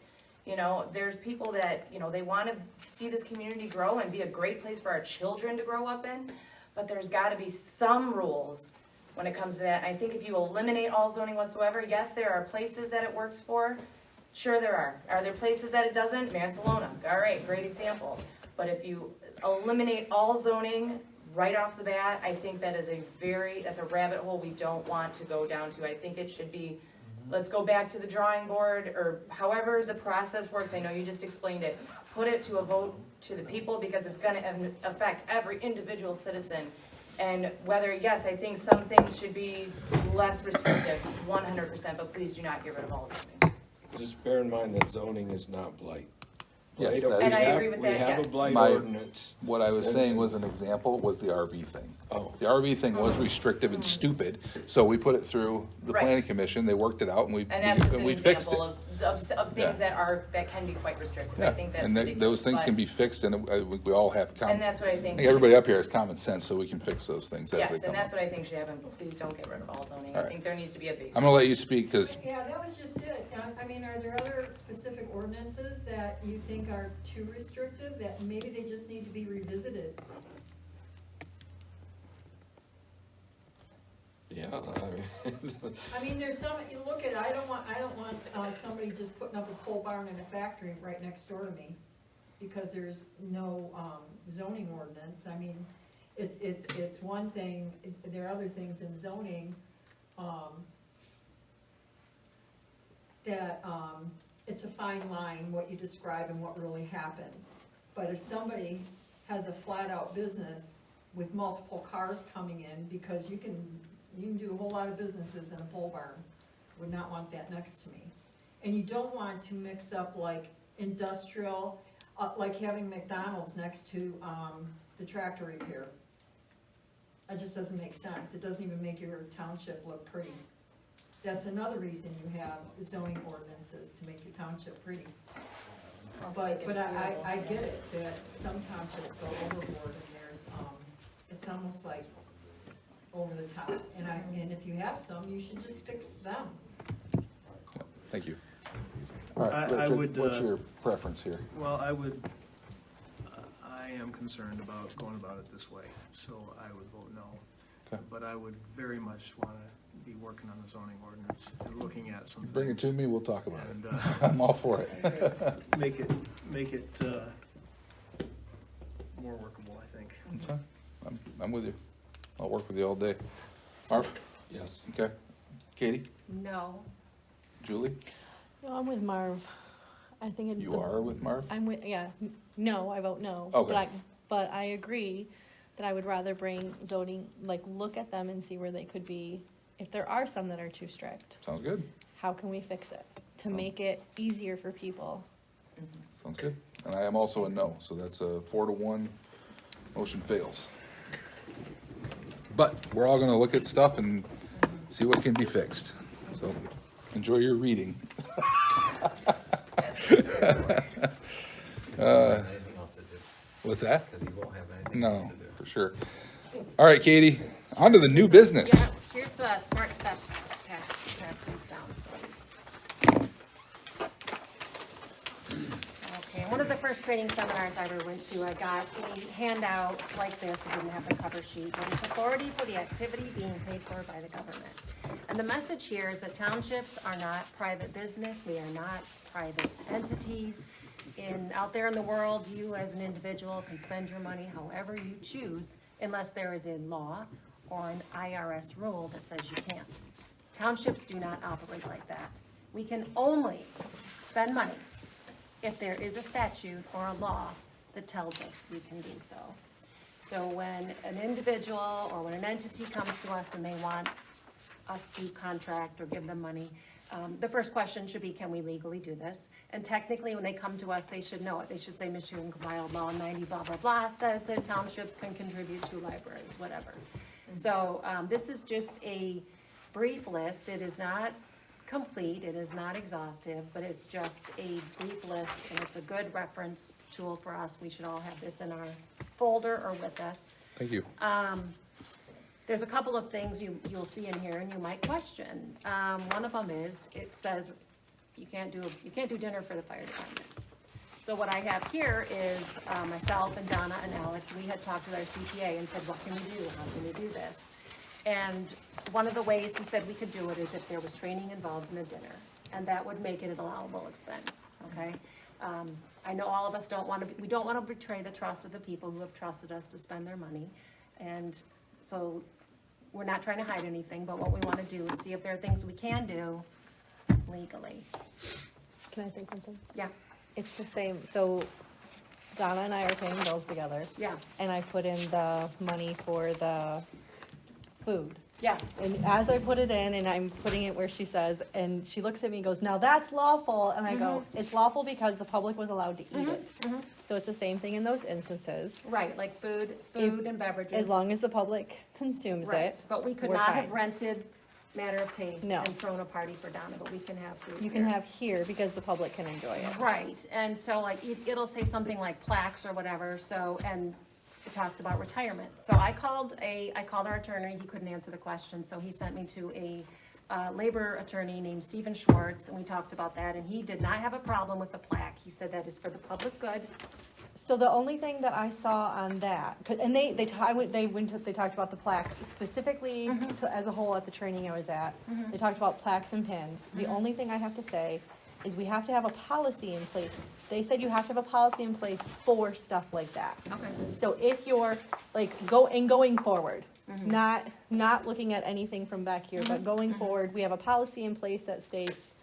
There's people that, they want to see this community grow and be a great place for our children to grow up in, but there's got to be some rules when it comes to that. I think if you eliminate all zoning whatsoever, yes, there are places that it works for. Sure there are. Are there places that it doesn't? Mansalona, all right, great example. But if you eliminate all zoning right off the bat, I think that's a rabbit hole we don't want to go down to. I think it should be, let's go back to the drawing board, or however the process works. I know you just explained it. Put it to a vote to the people, because it's gonna affect every individual citizen. And whether, yes, I think some things should be less restrictive, 100%, but please do not get rid of all zoning. Just bear in mind that zoning is not blight. Yes, Blight- that we is- And I have- agree with that, We have yes. a blight My- ordinance. What I was saying was an example was the RV thing. Oh. The RV thing was restrictive and stupid, so we put it through the Right. planning commission, they worked it out, and And that's just an we fixed it. example of Yeah. things that can be quite restrictive. I Yeah, think that's and ridiculous. those things can but- be fixed, and we all have And that's what I think. everybody up here has common sense, so we can fix those things as Yes, they and come that's up. what I think should happen. Please don't get rid of all zoning. All I right. think there needs to be a base. I'm gonna let you speak, because Yeah, that was just it. I mean, are there other specific ordinances that you think are too restrictive, that maybe they just need to be revisited? Yeah, I mean, there's some, you look at, I don't want somebody just putting up a pole barn and a factory right next door to me, because there's no, zoning ordinance. I mean, it's one thing, there are other things in zoning, that, it's a fine line, what you describe and what really happens. But if somebody has a flat-out business with multiple cars coming in, because you can do a whole lot of businesses in a pole barn, would not want that next to me. And you don't want to mix up like industrial, like having McDonald's next to, the tractor repair. That just doesn't make sense. It doesn't even make your township look pretty. That's another reason you have zoning ordinances, to make your township pretty. But I get it, that some townships go overboard, and there's, it's almost like over the top. And if you have some, you should just fix them. thank you. All right, I Richard, would, what's your preference here? Well, I am concerned about going about it this way, so I would vote no. Okay. But I would very much want to be working on the zoning ordinance and looking at some things. Bring it to me, we'll talk about And, it. I'm all for it. make it more workable, I think. That's fine. I'm with you. I'll work with you all day. Marv? yes. Okay. Katie? No. Julie? No, I'm with Marv. I think it. You are with Marv? I'm with, yeah, no, I vote no. Okay. But I agree that I would rather bring zoning, like, look at them and see where they could be. If there are some that are too strict, Sounds good, how can we fix it to make it easier for people? sounds good. And I am also a no, so that's a 4-1, motion fails. But we're all gonna look at stuff and see what can be fixed, so enjoy your reading. Anything else to do, What's that? because you won't have anything No, else to do. for sure. All right, Katie, on to the new business. Yeah, here's smart stuff, pass these down, please. Okay, one of the first training seminars I ever went to, I got a handout like this, it didn't have the cover sheet, but it's authority for the activity being paid for by the government. And the message here is that townships are not private business, we are not private entities. Out there in the world, you as an individual can spend your money however you choose, unless there is a law or an IRS rule that says you can't. Townships do not operate like that. We can only spend money if there is a statute or a law that tells us we can do so. So when an individual or when an entity comes to us and they want us to contract or give them money, the first question should be, can we legally do this? And technically, when they come to us, they should know it. They should say Michigan compiled law 90 blah, blah, blah says that townships can contribute to libraries, whatever. So this is just a brief list. It is not complete, it is not exhaustive, but it's just a brief list, and it's a good reference tool for us. We should all have this in our folder or with us. Thank you. There's a couple of things you'll see in here and you might question. One of them is, it says you can't do dinner for the fire department. So what I have here is, myself and Donna and Alex, we had talked with our CPA and said, what can we do? How can we do this? And one of the ways he said we could do it is if there was training involved in the dinner, and that would make it an allowable expense, okay? I know all of us we don't want to betray the trust of the people who have trusted us to spend their money. And so we're not trying to hide anything, but what we want to do is see if there are things we can do legally. Can I say something? Yeah, It's the same, so Donna and I are paying bills together, yeah, and I put in the money for the food. yeah. And as I put it in, and I'm putting it where she says, and she looks at me and goes, now that's lawful, and I go, it's lawful because the public was allowed to eat it. So it's the same thing in those instances, Right, like food and beverages. as long as the public consumes Right, it. but we could we're not have fine. rented Matter of Taste No. and thrown a party for Donna, but we can have food You can here. have here because the public can enjoy it. Right, and so like, it'll say something like plaques or whatever, so, and it talks about retirement. So I called our attorney, he couldn't answer the question, so he sent me to a labor attorney named Stephen Schwartz, and we talked about that, and he did not have a problem with the plaque. He said that is for the public good. So the only thing that I saw on that, and they talked about the plaques specifically as a whole at the training I was at. They talked about plaques and pins. The only thing I have to say is we have to have a policy in place. They said you have to have a policy in place for stuff like that. Okay. So if you're like going forward, not looking at anything from back here, but going forward, we have a policy in place that states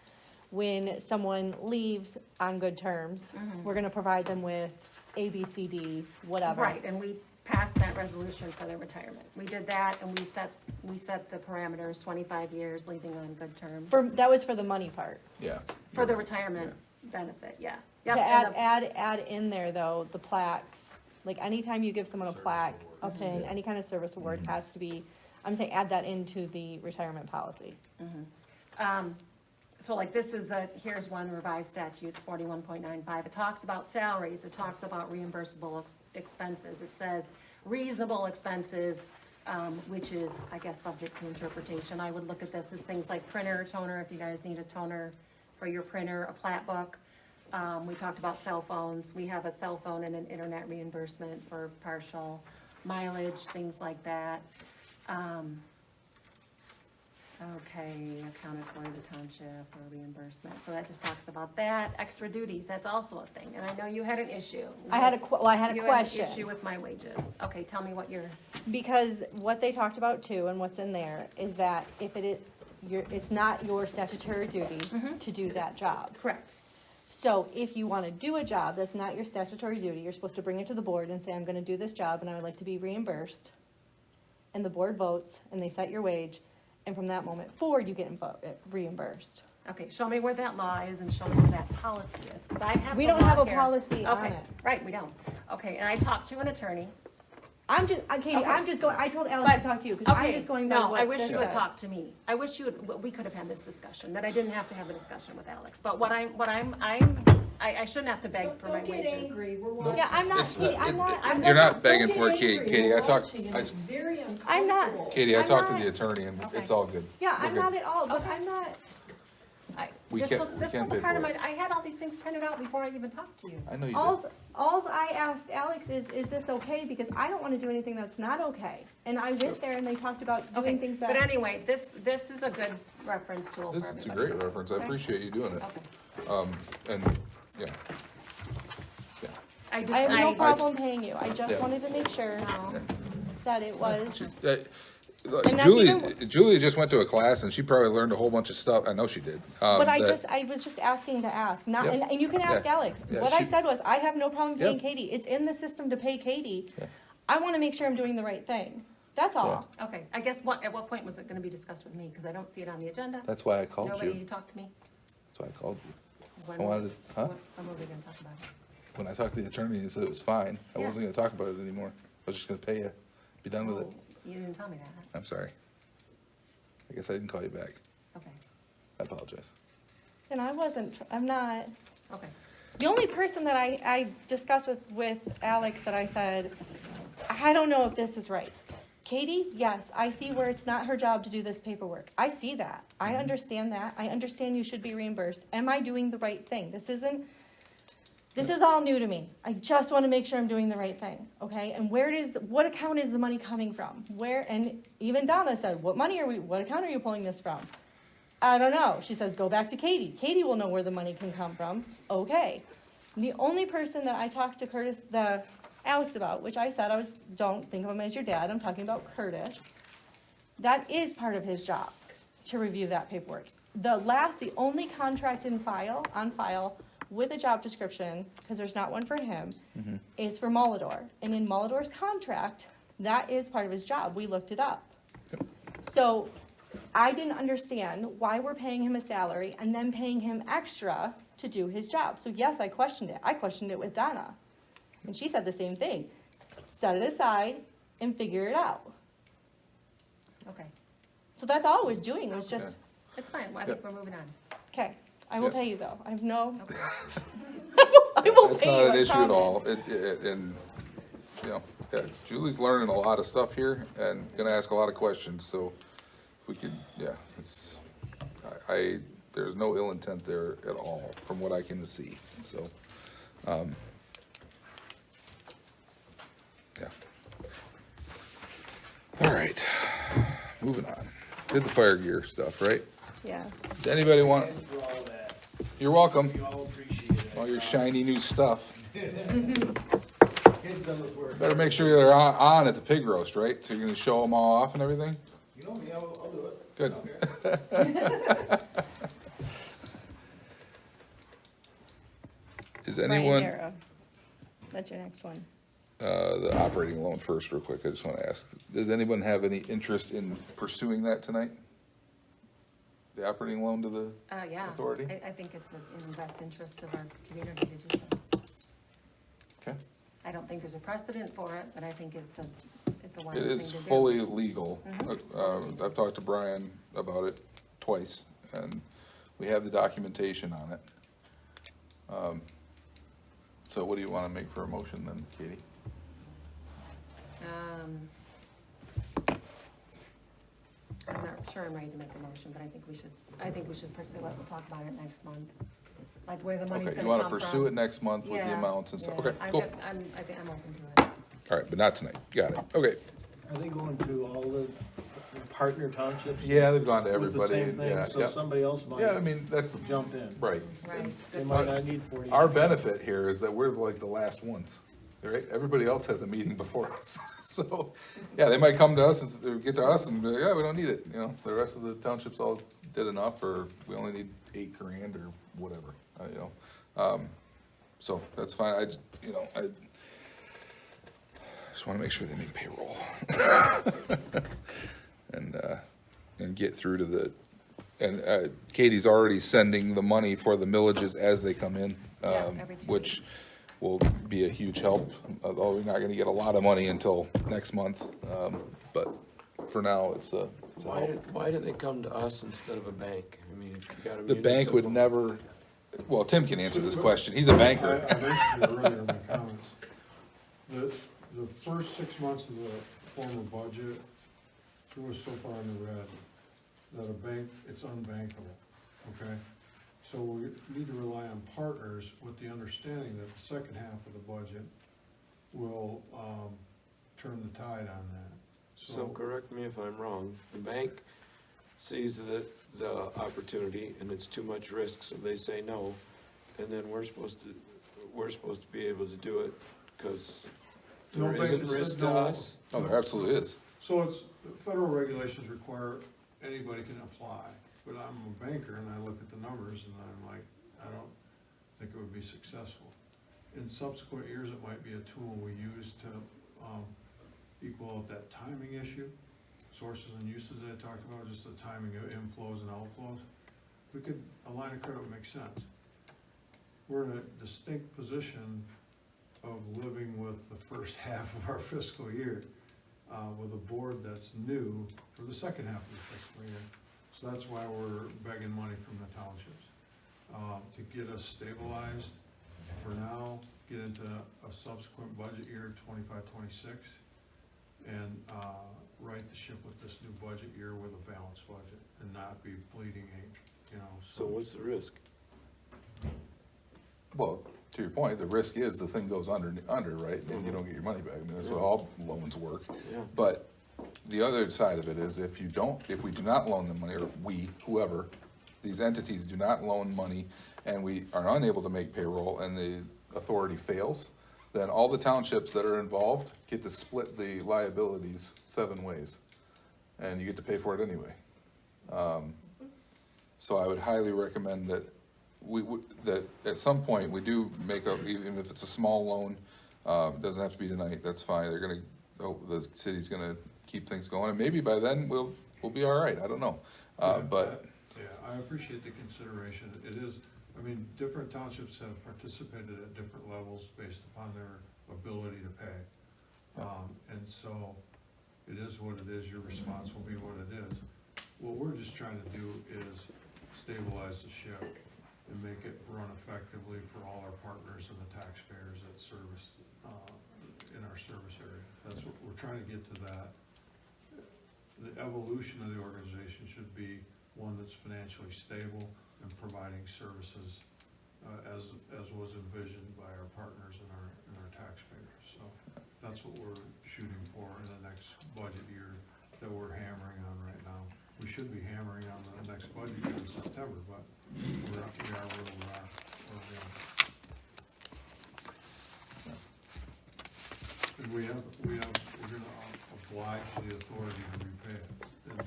when someone leaves on good terms, we're gonna provide them with A, B, C, D, whatever. Right, and we passed that resolution for their retirement. We did that, and we set the parameters, 25 years, leaving on good terms. That was for the money part. Yeah. For the retirement benefit, yeah. To Yep, and add in there though, the plaques, like anytime you give someone a plaque, a pin, any kind of service award has to be, I'm saying add that into the retirement policy. So like this is here's one revised statute, it's 41.95. It talks about salaries, it talks about reimbursable expenses. It says reasonable expenses, which is, I guess, subject to interpretation. I would look at this as things like printer, toner, if you guys need a toner for your printer, a plat book. We talked about cell phones. We have a cell phone and an internet reimbursement for partial mileage, things like that. Okay, accounted for the township or reimbursement. So that just talks about that. Extra duties, that's also a thing. And I know you had an issue. I had a question. You had an issue with my wages. Okay, tell me what you're, Because what they talked about too, and what's in there, is that if it is, it's not your statutory duty to do that job. Correct. So if you wanna do a job that's not your statutory duty, you're supposed to bring it to the board and say, I'm gonna do this job and I would like to be reimbursed. And the board votes and they set your wage, and from that moment forward, you get reimbursed. Okay, show me where that law is and show me where that policy is, because I have We the don't law have a here. policy on Okay, it. right, we don't. Okay, and I talked to an attorney. Katie, Okay. I'm just going, I told Alex to talk to you, cause I'm Okay, just going by no, what I wish this you had says. talked to me. I wish we could have had this discussion, that I didn't have to have a discussion with Alex. But I shouldn't have to beg for my Don't get wages. angry, we're watching. Yeah, I'm not, It's Katie, not- I'm not, I'm You're not, not begging Don't for get it, angry, Katie, we're I talked, watching, and it's very I'm not- uncomfortable. Katie, I I'm talked to not- the attorney and Okay. it's all good. yeah, We're I'm good. not at all, but I'm not, We This can't- was, we this can't was a pay part of for my, it. I had all these things printed out before I even talked to you. I know you alls, did. alls I asked Alex is this okay? Because I don't wanna do anything that's not okay. And I went there and they talked about doing Okay, things but that, anyway, this is a good reference tool for This everybody. is a great reference, I Okay. appreciate you doing it. Okay. And, yeah, I just, I have no I, problem paying you. I just Yeah. wanted to make sure no. that it was, Look, that's Julie just went to a class and she probably learned a whole bunch of stuff, I know she did. but I that- was just asking to ask, not, Yep. and you can ask Yeah. Alex. Yeah, What I she- said was, I have no problem paying Yep. Katie. It's in the system to pay Katie. Yeah. I wanna make sure I'm doing the right thing. That's all. Okay, I guess at what point was it gonna be discussed with me? Because I don't see it on the agenda. That's why I called Nobody you, talked to me. that's why I called you. When I wanted, huh? When were we gonna talk about it? When I talked to the attorney, he said it was fine, I Yeah. wasn't gonna talk about it anymore, I was just gonna pay you, be done with it. Oh, you didn't tell me that. I'm sorry. I guess I didn't call you back, Okay, I apologize. And I wasn't, I'm not, okay. the only person that I discussed with Alex that I said, I don't know if this is right. Katie, yes, I see where it's not her job to do this paperwork. I see that. I understand that. I understand you should be reimbursed. Am I doing the right thing? This is all new to me. I just want to make sure I'm doing the right thing, okay? And what account is the money coming from? And even Donna said, what account are you pulling this from? I don't know. She says, go back to Katie. Katie will know where the money can come from. Okay. The only person that I talked to Alex about, which I said don't think of him as your dad, I'm talking about Curtis. That is part of his job, to review that paperwork. The only contract on file with a job description, because there's not one for him, is for Mulador. And in Mulador's contract, that is part of his job. We looked it up. So I didn't understand why we're paying him a salary and then paying him extra to do his job. So yes, I questioned it. I questioned it with Donna. And she said the same thing. Set it aside and figure it out. Okay, So that's all I was doing, was just, it's fine, I think we're moving on. okay, I will Yeah. pay you though. I have no, Okay. I will It's pay not you, an I issue at promise. all, and, you know, yeah, Julie's learning a lot of stuff here and gonna ask a lot of questions, so if we could, yeah, there's no ill intent there at all, from what I can see, so, yeah. All right, moving on. Did the fire gear stuff, right? Yeah. Does anybody want, For all that, you're welcome, we all appreciate it. all your shiny new stuff. Kids done with work. Better make sure they're on at the pig roast, right? So you're gonna show them all off and everything? You know me, I'll do it. Good. Is Ryan anyone, Darrow. That's your next one. the operating loan first real quick, I just wanna ask, does anyone have any interest in pursuing that tonight? The operating loan to the, Yeah, Authority? I think it's in the best interest of our community to do so. okay? I don't think there's a precedent for it, but I think it's a wise It thing to do. is fully legal. Mhm. I've talked to Brian about it twice, and we have the documentation on it. So what do you wanna make for a motion then, Katie? I'm not sure I'm ready to make a motion, but I think we should pursue it, we'll talk about it next month. Like where the money's Okay, gonna you come wanna from. pursue it next month with the Yeah, amounts and stuff? yeah. Okay, cool. I think I'm open to it. All right, but not tonight. Got it. Okay. Are they going to all the partner townships? Yeah, they've gone to With the everybody. same thing, Yeah, so yeah. somebody else Yeah, I might mean, that's, jump in. right. Right. They might not need 40. Our benefit here is that we're like the last ones. right? Everybody else has a meeting before us. So, yeah, they might come to us and get to us and be like, yeah, we don't need it, you know, the rest of the townships all did enough, or we only need $8,000 or whatever, you know. So that's fine, I just, you know, I just wanna make sure they make payroll. And get through to the, and Katie's already sending the money for the millages as they come in, Yeah, every 2 which will be a huge help, although we're not gonna get a lot of money until next month. But for now, it's a help. Why do they come to us instead of a bank? I mean, if you got a The bank would municipal- never, well, Tim can answer this question, he's a I banker. mentioned it earlier in my comments. The first 6 months of the former budget, it was so far in the red that a bank, it's unbankable, okay? So we need to rely on partners with the understanding that the second half of the budget will, turn the tide on that. So correct me if I'm wrong, the bank sees the opportunity and it's too much risk, so they say no. And then we're supposed to be able to do it, cause No there bank isn't has risk said to no. us. Oh, there absolutely is. So it's, federal regulations require anybody can apply, but I'm a banker and I look at the numbers and I'm like, I don't think it would be successful. In subsequent years, it might be a tool we use to, equal out that timing issue, sources and uses that I talked about, just the timing of inflows and outflows. A line of credit would make sense. We're in a distinct position of living with the first half of our fiscal year, with a board that's new for the second half of the fiscal year. So that's why we're begging money from the townships, to get us stabilized for now, get into a subsequent budget year, 25-26, and, right the ship with this new budget year with a balanced budget and not be bleeding ink, you know, So what's the risk? Well, to your point, the risk is the thing goes under, right, and you don't get your money back, I mean, that's what all loans work. Yeah. But the other side of it is if we do not loan them money, or whoever, these entities do not loan money, and we are unable to make payroll, and the authority fails, then all the townships that are involved get to split the liabilities 7 ways, and you get to pay for it anyway. So I would highly recommend that that at some point, we do even if it's a small loan, it doesn't have to be tonight, that's fine, the city's gonna keep things going, and maybe by then, we'll be all right, I don't know. But Yeah, I appreciate the consideration. It is, I mean, different townships have participated at different levels based upon their ability to pay. And so it is what it is, your response will be what it is. What we're just trying to do is stabilize the ship and make it run effectively for all our partners and the taxpayers that service, in our service area. That's what, we're trying to get to that. The evolution of the organization should be one that's financially stable and providing services, as was envisioned by our partners and our taxpayers. So that's what we're shooting for in the next budget year that we're hammering on right now. We should be hammering on the next budget year in September, but we are where we are. And we're gonna oblige the authority to repay it. And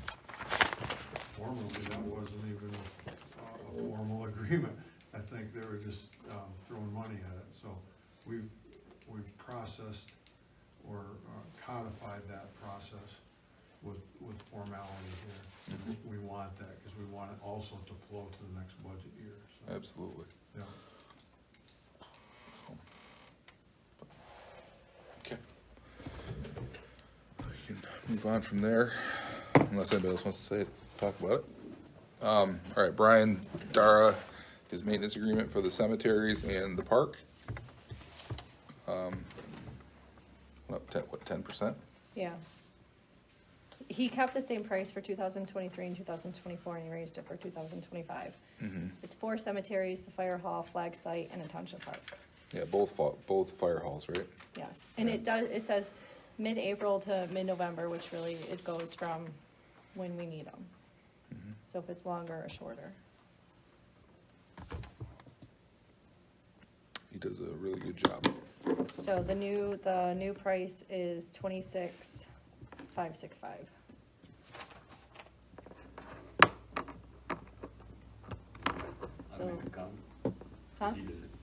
formally, that wasn't even a formal agreement. I think they were just, throwing money at it. So we've processed or codified that process with formality here. And we want that, because we want it also to flow to the next budget year, so, absolutely. yeah. Okay. We can move on from there, unless anybody else wants to talk about it. All right, Brian Dara, his maintenance agreement for the cemeteries and the park. Up 10%? Yeah. He kept the same price for 2023 and 2024, and he raised it for 2025. It's 4 cemeteries, the fire hall, flag site, and a township park. Yeah, both fire halls, right? Yes, and it says mid-April to mid-November, which really, it goes from when we need them. So if it's longer or shorter. He does a really good job. So the new price is 26,565. I make a comment. Huh?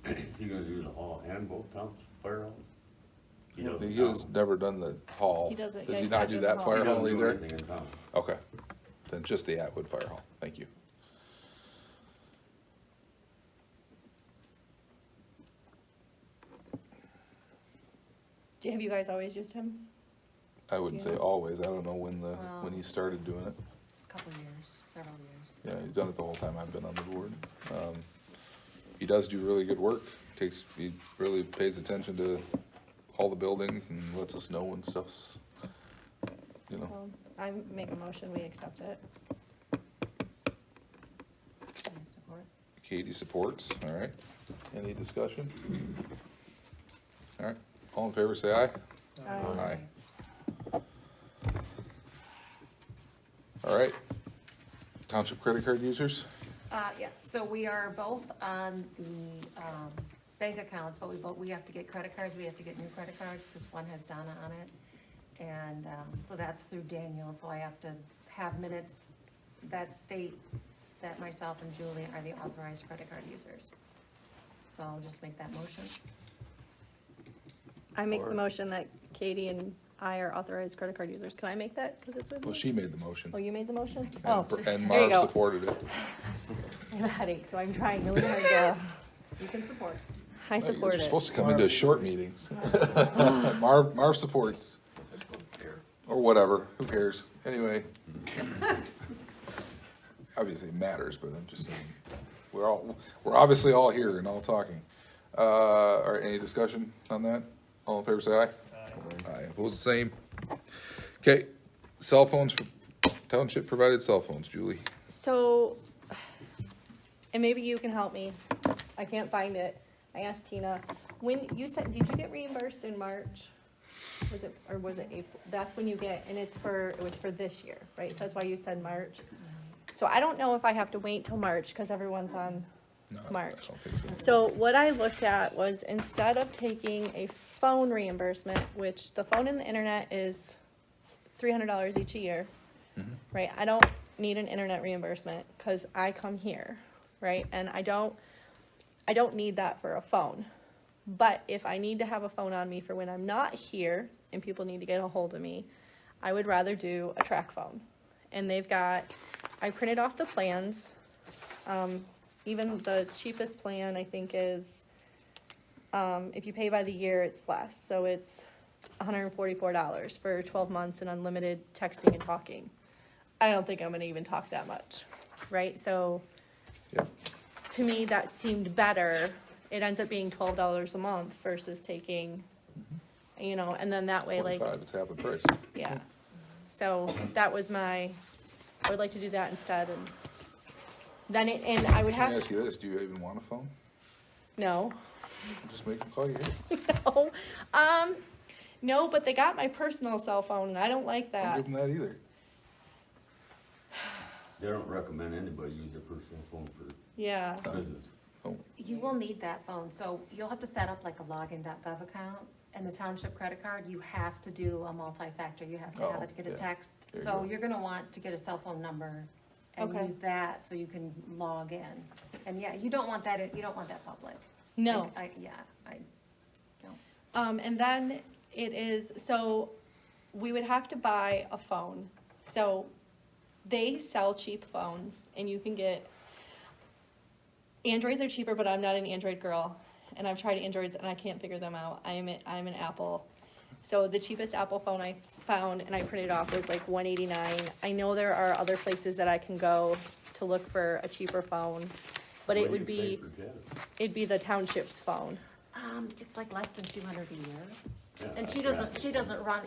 Is he gonna do the hall and both township fire halls? He doesn't He has count. never done the hall. He doesn't- Does yeah, he he's not not do doing that the fire He hall doesn't do either? anything in town. Okay, then just the Atwood Fire Hall, thank you. Have you guys always used him? I wouldn't say Yeah. always, I don't know when Well- he started doing it. Couple years, several years. Yeah, he's done it the whole time I've been on the board. He does do really good work, he really pays attention to all the buildings and lets us know when stuff's, you know. Well, I make a motion, we accept it. I support. Katie supports, all right. Any discussion? All right, all in favor, say aye. Aye. All right. Township credit card users? Yeah, so we are both on the, bank accounts, but we have to get credit cards, we have to get new credit cards, because one has Donna on it. And, so that's through Daniel, so I have to have minutes that state that myself and Julie are the authorized credit card users. So I'll just make that motion. I make the Or- motion that Katie and I are authorized credit card users. Can I make that, because it's with Well, me? she made the motion. Oh, you made the motion? And Oh, and there you Marv go. supported it. I have a headache, so I'm trying really hard to, You can support. I support You're it. supposed to come into short meetings. Marv supports, or whatever, who cares? Anyway. Obviously it matters, but I'm just saying, we're obviously all here and all talking. All right, any discussion on that? All in favor, say aye. Aye, opposed, the same. Okay, cell phones, township provided cell phones, Julie. So, and maybe you can help me. I can't find it. I asked Tina, when you said, did you get reimbursed in March? Was it, or was it April? That's when you get, and it was for this year, right? So that's why you said March. So I don't know if I have to wait till March, because everyone's on No, March. I don't think so. So what I looked at was, instead of taking a phone reimbursement, which the phone and the internet is $300 each a year, right? I don't need an internet reimbursement because I come here, right? And I don't need that for a phone. But if I need to have a phone on me for when I'm not here and people need to get a hold of me, I would rather do a track phone. And I printed off the plans. Even the cheapest plan, I think, is, if you pay by the year, it's less. So it's $144 for 12 months and unlimited texting and talking. I don't think I'm gonna even talk that much, right? So Yeah. to me, that seemed better. It ends up being $12 a month versus taking, and then that way, like, 45, it's half the price. yeah. So that was I would like to do that instead, and then and I would Let me have, ask you this, do you even want a phone? no, Just make them call you here. no, no, but they got my personal cell phone, and I don't like Don't that. give them that either. They don't recommend anybody use their personal phone for Yeah, business. You will need that phone, so you'll have to set up like a login.gov account, and the township credit card, you have to do a multi-factor, you have to have it to get a Oh, yeah. text. There you So go. you're gonna want to get a cell phone number and Okay. use that so you can log in. And yeah, you don't want that public. no. I And then it is, so we would have to buy a phone. So they sell cheap phones, and you can get, Androids are cheaper, but I'm not an Android girl. And I've tried Androids and I can't figure them out. I'm an Apple. So the cheapest Apple phone I found and I printed off was like $189. I know there are other places that I can go to look for a cheaper phone, but it What do would you pay be, for gas? it'd be the township's phone. it's like less than 200 a year. Yeah, And she doesn't run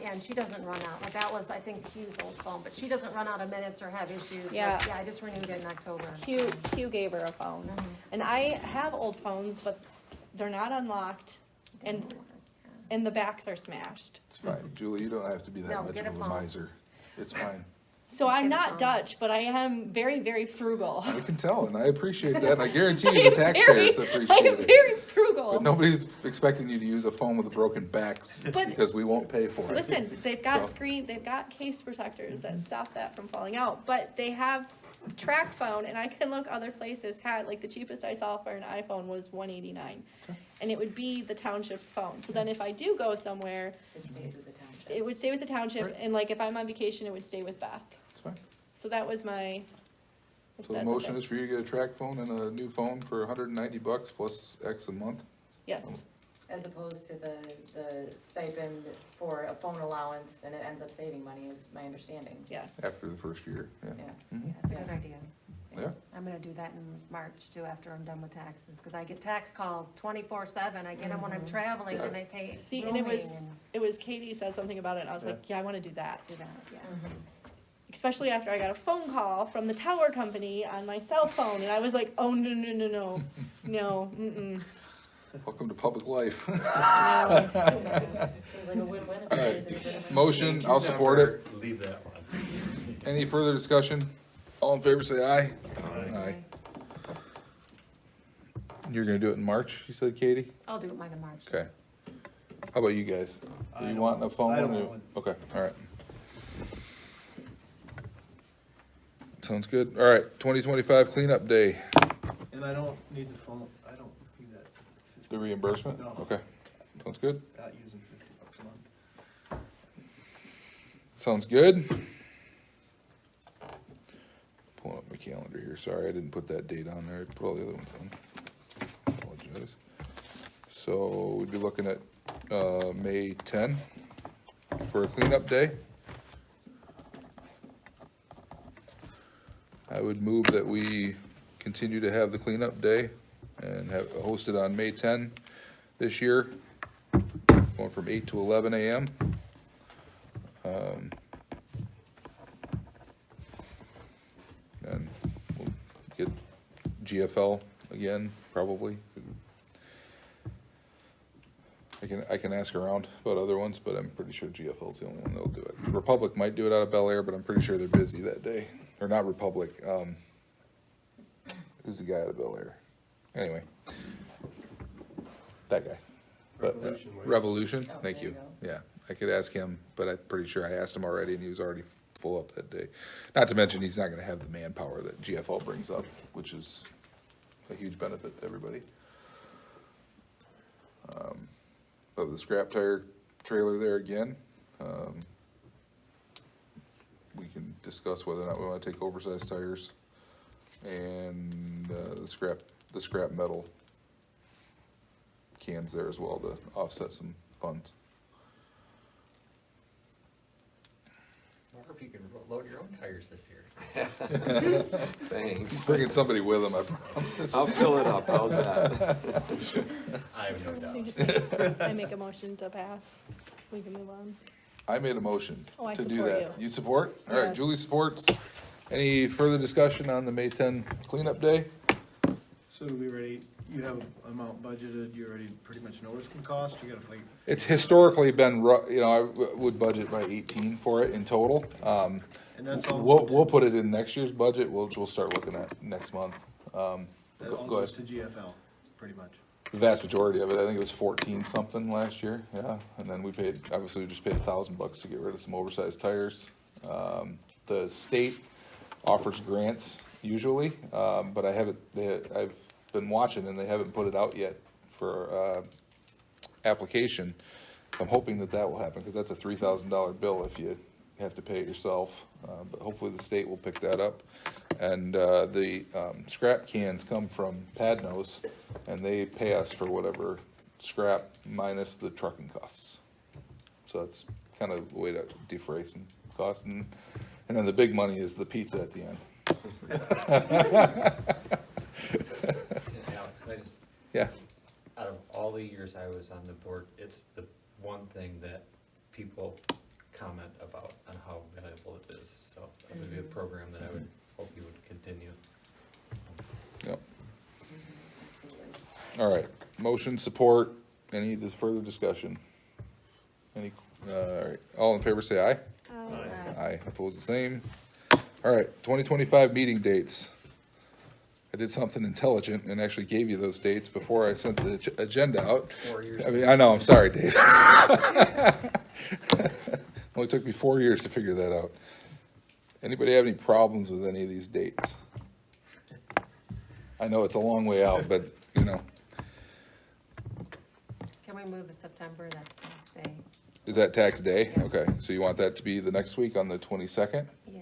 out, like that was, I think, Hugh's old phone, but she doesn't run out of minutes or have issues. Like, Yeah. Yeah, I just renewed it in October. Hugh gave her a phone. Mhm. And I have old phones, but they're not unlocked and the backs are smashed. It's fine, Julie, you don't have to be that No, much get of a a phone. miser. It's fine. So Just I'm get a not phone. Dutch, but I am very, very frugal. I can tell, and I appreciate that, and I guarantee you I the am taxpayers I appreciate am it. very frugal. Google. But nobody's expecting you to use a phone with a broken back But- because we won't pay for it. Listen, they've got So- they've got case protectors that stop that from falling out, but they have track phone, and I can look other places had, like the cheapest I saw for an iPhone was $189. And it would be the township's phone. So then if I do go somewhere, It stays with the township. it would stay with the township, and like if I'm on vacation, it would stay with Beth. That's fine. So that was my. if So the that's motion okay. is for you to get a track phone and a new phone for $190 plus X a month? Yes, As opposed to the stipend for a phone allowance, and it ends up saving money, is my understanding. yes. After the first year, yeah. Yeah. Mhm. Yeah, that's a good idea. Yeah, I'm gonna do that in March too, after I'm done with taxes, cause I get tax calls 24/7, I get them when I'm traveling, and I pay See, and it roaming was, and it was Katie said something about it, and I was like, yeah, I wanna do that. do that, yeah. Especially after I got a phone call from the tower company on my cell phone, and I was like, oh, no, no, no, no, no, mm-mm, welcome to public life. no. Seems like a win-win if it is a bit of a- Motion, I'll support it. Leave that one. Any further discussion? All in favor, say aye. Okay. You're gonna do it in March, you said, Katie? I'll do it mine in March. Okay. How about you guys? Do I you don't- want a phone? I don't or- want one. Okay, all right. Sounds good. All right, 2025 cleanup day, And I don't need the phone, I don't need that the reimbursement? No. Okay, sounds good. not using $50 a month. Sounds good. Pulling up my calendar here, sorry, I didn't put that date on there, I put all the other ones on. Apologize. So we'd be looking at, May 10 for a cleanup day. I would move that we continue to have the cleanup day and have it hosted on May 10 this year, going from 8 to 11 a.m. And we'll get GFL again, probably. I can ask around about other ones, but I'm pretty sure GFL's the only one that'll do it. Republic might do it out of Bel Air, but I'm pretty sure they're busy that day. Or not Republic, who's the guy out of Bel Air? Anyway. That guy. But, Revolution Waste. Revolution, Oh, thank there you you. Yeah, I could ask him, but I'm pretty sure I asked him already and he was already full up that day. Not to mention, he's not gonna have the manpower that GFL brings up, which is a huge benefit to everybody. But the scrap tire trailer there again, we can discuss whether or not we wanna take oversized tires and, the scrap metal cans there as well to offset some funds. Or if you can load your own tires this year. Thanks. Bringing somebody with him, I promise. I'll fill it up, how's that? I have no So you doubt. just, I make a motion to pass, so we can move on. I made a motion Oh, I to do support that. You support? All right, Yes. Julie supports. Any further discussion on the May 10 cleanup day? So we ready, you have an amount budgeted, you already pretty much know what it's gonna cost, you gotta like, It's historically been, I would budget by 18 for it in total. and that's all. We'll put it in next year's budget. We'll start looking at next month. That all Go goes ahead. to GFL, pretty much. The vast majority of it, I think it was 14 something last year, yeah. And then we paid, obviously we just paid $1,000 to get rid of some oversized tires. The state offers grants usually, but I've been watching and they haven't put it out yet for, application. I'm hoping that will happen, cause that's a $3,000 bill if you have to pay it yourself. But hopefully the state will pick that up. And, the, scrap cans come from Padnos and they pay us for whatever scrap minus the trucking costs. So it's kind of a way to defray some costs. And then the big money is the pizza at the end. Alex, I just, Yeah, out of all the years I was on the board, it's the one thing that people comment about on how valuable it is. So it would be a program that I would hope you would continue. yep. All right, motion, support, any further discussion? Any, all right, all in favor say aye. Aye, oppose the same. All right, 2025 meeting dates. I did something intelligent and actually gave you those dates before I sent the agenda out. 4 years. I mean, I know, I'm sorry, Dave. Only took me 4 years to figure that out. Anybody have any problems with any of these dates? I know it's a long way out, but, you know, Can we move to September? That's tax day. is that tax day? Okay, so you want that to be the next week on the 22nd? Yeah.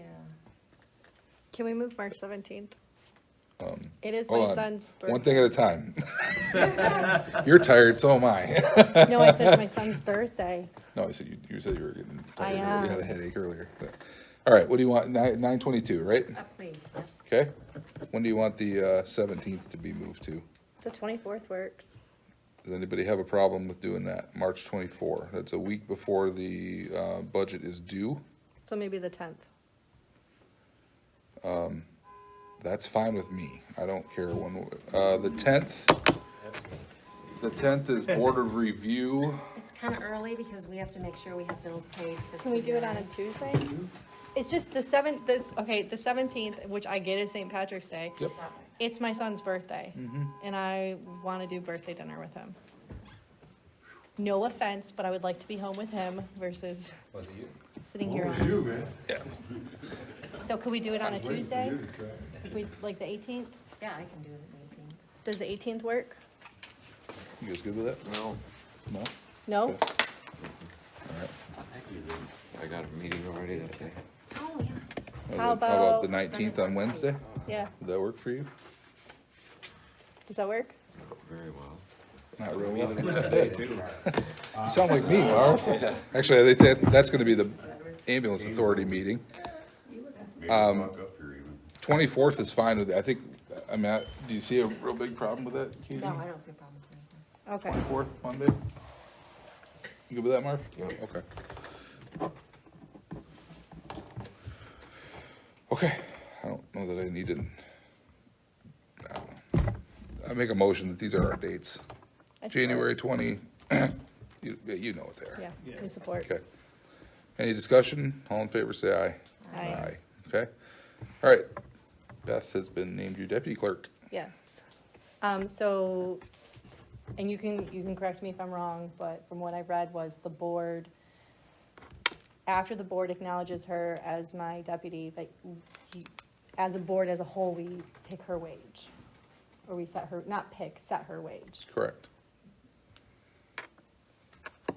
Can we move March 17th? It is Hold my on. son's birthday. One thing at a time. You're tired, so am I. No, I said it's my son's birthday. No, I said you said you were getting I tired. am. You had a headache earlier. All right, what do you want? 9/22, right? Please. Okay. When do you want the 17th to be moved to? The 24th works. Does anybody have a problem with doing that? March 24. That's a week before the budget is due. So maybe the 10th. That's fine with me. I don't care when. The 10th. The 10th is Board of Review. It's kind of early because we have to make sure we have bills paid. Can we do it on a Tuesday? It's just the 17th, which I get is St. Patrick's Day. Yep. It's my son's birthday, and I want to do birthday dinner with him. No offense, but I would like to be home with him versus Was it you? sitting here. What was on- you, man? So could we do it on a Waiting for Tuesday? you to try. We, like the 18th? Yeah, I can do it at 18. Does the 18th work? You guys good with that? No, No? No? Okay. All right. I got a meeting already that day. Oh, yeah. How How about about- the 19th on Wednesday? Yeah. Would that work for you? Does that work? Very well. Not really. That day too. You sound like me, Marv. Actually, I think that's gonna be the ambulance authority meeting. Maybe walk up here even. 24th is fine with it. I think, I mean, do you see a real big problem with that, Katie? No, I don't see a problem with Okay. 24th, Monday? You good with that, Marv? Yep. Okay. Okay, I don't know that I need to, I don't know. I make a motion that these are our dates. I support. January 20, you know what they are. Yeah, we support. Okay. Any discussion? All in favor, say aye. Aye. Okay. All right. Beth has been named your deputy clerk. Yes. And you can correct me if I'm wrong, but from what I read was the board, after the board acknowledges her as my deputy, that as a board as a whole, we pick her wage. Or we set her, not pick, set her wage. Correct. me.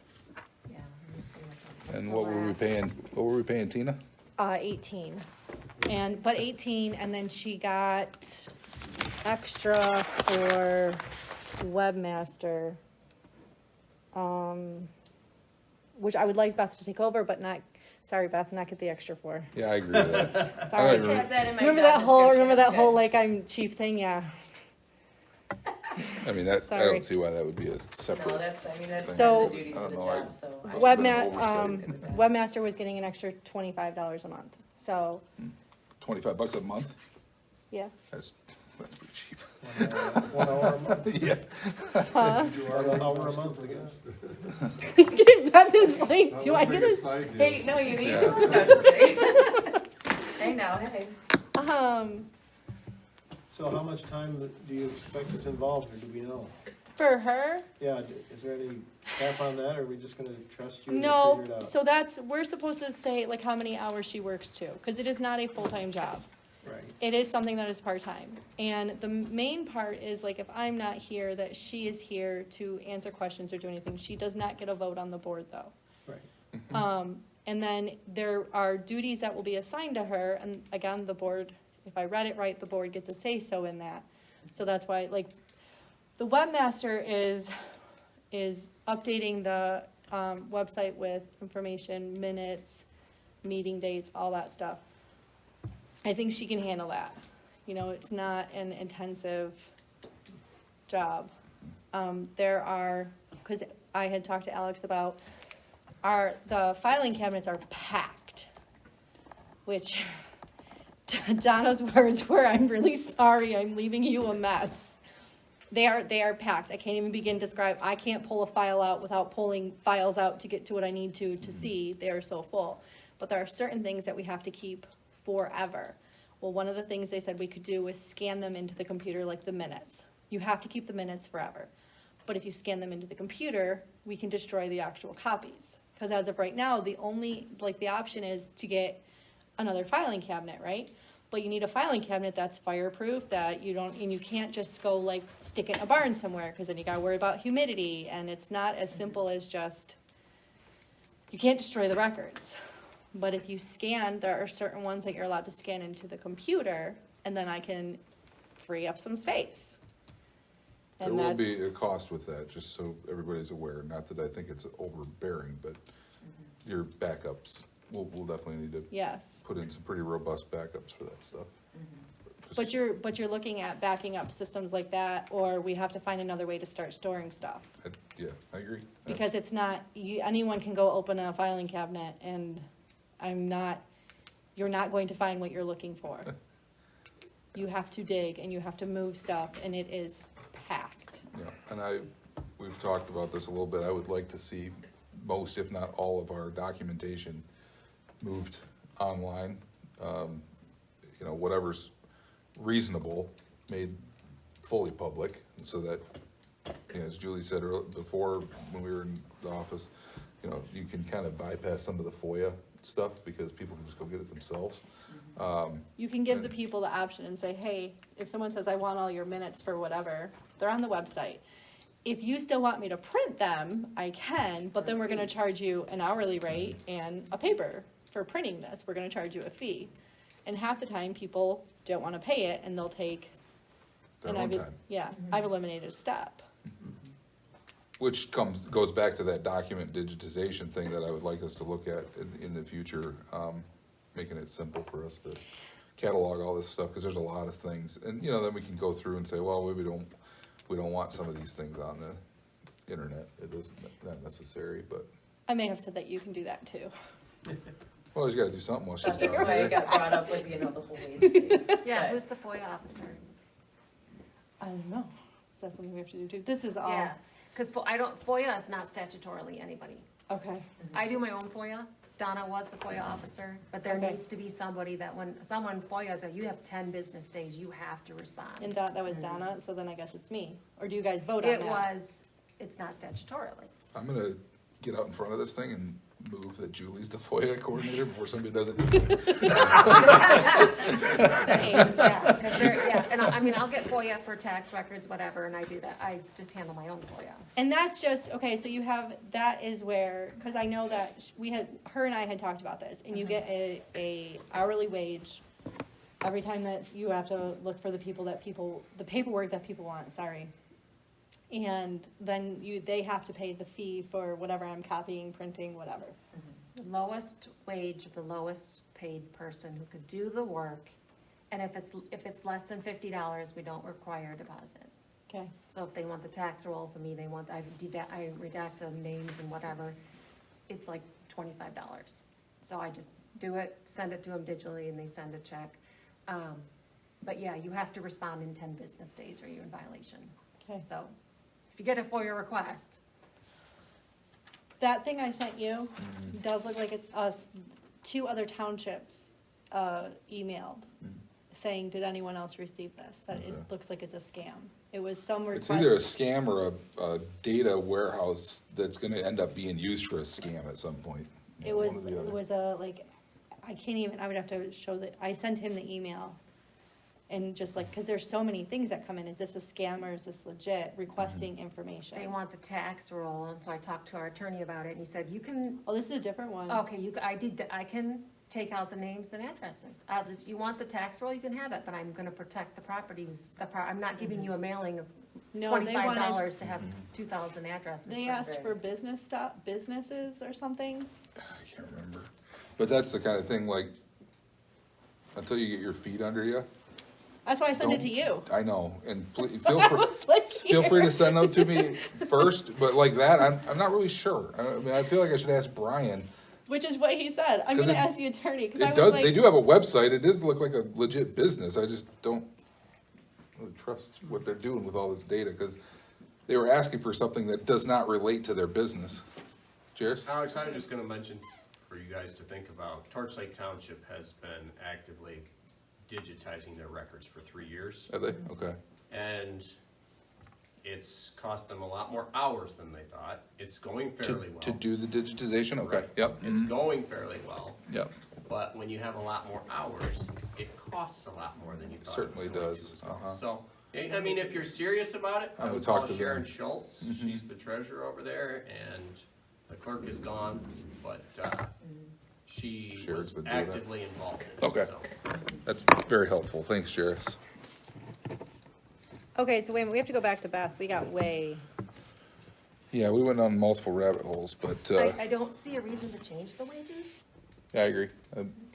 Yeah. let me see what the- And what were we paying Tina? 18. But 18, and then she got extra for webmaster. Which I would like Beth to take over, but not, sorry Beth, not get the extra for. Yeah, I agree with that. Sorry. I don't even- Have that in my Remember job that whole, description. like I'm chief thing, yeah. I mean, that, I Sorry. don't see why that would be a No, separate. that's, I mean, that's So- kind of the duties I of the don't know, job, so. I- Must have been Webmaster was getting an extra $25 a month, so, $25 a month? yeah. That's pretty cheap. 1 hour a month, Yeah. 1 hour a month, I guess. Beth is like, That do would I make get a a, side deal. Hey, no, you need Yeah. to, no, just kidding. Hey, now, hey. So how much time do you expect is involved, or do we know? for her? Yeah, is there any cap on that, or are we just gonna trust you to No, figure it out? so we're supposed to say like how many hours she works too, because it is not a full-time job. Right, It is something that is part-time. And the main part is like if I'm not here, that she is here to answer questions or do anything. She does not get a vote on the board though. right. And then there are duties that will be assigned to her, and again, the board, if I read it right, the board gets a say-so in that. So that's why, like, the webmaster is updating the, website with information, minutes, meeting dates, all that stuff. I think she can handle that. You know, it's not an intensive job. There are, because I had talked to Alex about, the filing cabinets are packed, which Donna's words were, "I'm really sorry, I'm leaving you a mess." They are packed. I can't even begin to describe. I can't pull a file out without pulling files out to get to what I need to see. They are so full. But there are certain things that we have to keep forever. Well, one of the things they said we could do was scan them into the computer, like the minutes. You have to keep the minutes forever. But if you scan them into the computer, we can destroy the actual copies. Because as of right now, the only, like, the option is to get another filing cabinet, right? But you need a filing cabinet that's fireproof, that you don't, and you can't just go like stick it in a barn somewhere, because then you gotta worry about humidity, and it's not as simple as just, you can't destroy the records. But if you scan, there are certain ones that you're allowed to scan into the computer, and then I can free up some space. There And will that's, be a cost with that, just so everybody's aware, not that I think it's overbearing, but your backups, we'll definitely need to yes. put in some pretty robust backups for that stuff. Just- But you're looking at backing up systems like that, or we have to find another way to start storing stuff. Yeah, I agree. Because it's not, anyone can go open a filing cabinet, and you're not going to find what you're looking for. You have to dig, and you have to move stuff, and it is packed. Yeah, and we've talked about this a little bit, I would like to see most, if not all, of our documentation moved online. Whatever's reasonable, made fully public, so that, as Julie said before, when we were in the office, you can kind of bypass some of the FOIA stuff, because people can just go get it themselves. You can give the people the option and say, hey, if someone says, I want all your minutes for whatever, they're on the website. If you still want me to print them, I can, but then we're gonna charge you an hourly rate and a paper for printing this. We're gonna charge you a fee. And half the time, people don't wanna pay it, and they'll take. Their and own I've- time. Yeah, I've eliminated a step. Which goes back to that document digitization thing that I would like us to look at in the future, making it simple for us to catalog all this stuff, because there's a lot of things. And, then we can go through and say, well, we don't want some of these things on the internet. It isn't not necessary, but, I may have said that you can do that too. well, you gotta do something while she's That's down why I there. got brought up with, the whole wage thing. Yeah, But- who's the FOIA officer? I don't know. Is that something we have to do too? This is all, Yeah, because FOIA is not statutorily anybody. okay. I do my own FOIA. Donna was the FOIA officer, but there Okay. needs to be somebody that when someone FOIAs, you have 10 business days, you have to respond. And that was Donna, so then I guess it's me. Or do you guys vote on that? It's not statutorily. I'm gonna get out in front of this thing and move that Julie's the FOIA coordinator before somebody does it. Yeah, 'cause yeah, and I'll get FOIA for tax records, whatever, and I do that. I just handle my own FOIA. And that's just, okay, so you have, that is where, because I know that her and I had talked about this, and you get a hourly wage every time that you have to look for the paperwork that people want, sorry. And then they have to pay the fee for whatever I'm copying, printing, whatever. The lowest wage of the lowest paid person who could do the work, and if it's less than $50, we don't require a deposit. Okay, So if they want the tax roll for me, I redact the names and whatever, it's like $25. So I just do it, send it to them digitally, and they send a check. But yeah, you have to respond in 10 business days or you're in violation. okay. So if you get a FOIA request, That thing I sent you does look like it's us, 2 other townships emailed saying, did anyone else receive this? That it looks like it's a scam. It was some It's either a request. scam or a data warehouse that's gonna end up being used for a scam at some point. It One was, or the other. it was a, like, I can't even, I would have to show that, I sent him the email. And just like, cause there's so many things that come in, is this a scam or is this legit, requesting information? they want the tax roll, and so I talked to our attorney about it, and he said, you can, Oh, this is a different one. okay, I can take out the names and addresses. You want the tax roll, you can have it, but I'm gonna protect the properties, I'm not giving you a mailing of No, they wanted, $25 to have 2,000 addresses. they asked for businesses or something. I can't remember. But that's the kind of thing, like, until you get your feet under you. That's why I sent it to don't- you. I know, and It's feel here. free to send them to me first, but like that, I'm not really sure. I mean, I feel like I should ask Brian. Which is what he said. I'm 'Cause gonna it- ask the attorney, cause I It was does, like. they do have a website, it does look like a legit business, I just don't really trust what they're doing with all this data, because they were asking for something that does not relate to their business. Jared? Alex, I was just gonna mention for you guys to think about, Torch Lake Township has been actively digitizing their records for 3 years. Are they? Okay. And it's cost them a lot more hours than they thought. It's going fairly well. To do the digitization? Okay, Right. yep. It's mhm, going fairly well, Yep, but when you have a lot more hours, it costs a lot more than you thought. Certainly it was going does, to as well. uh-huh. So, I mean, if you're serious about it, I I would would talk call to them. Sharon Schultz. Mhm. She's the treasurer over there, and the clerk is gone, but, she Sharon's was been doing that. actively involved in it, Okay. so. that's very helpful. Thanks, Jairus. Okay, so wait a minute, we have to go back to Beth, we got way, Yeah, we went on multiple rabbit holes, but, I don't see a reason to change the wages. yeah, I agree.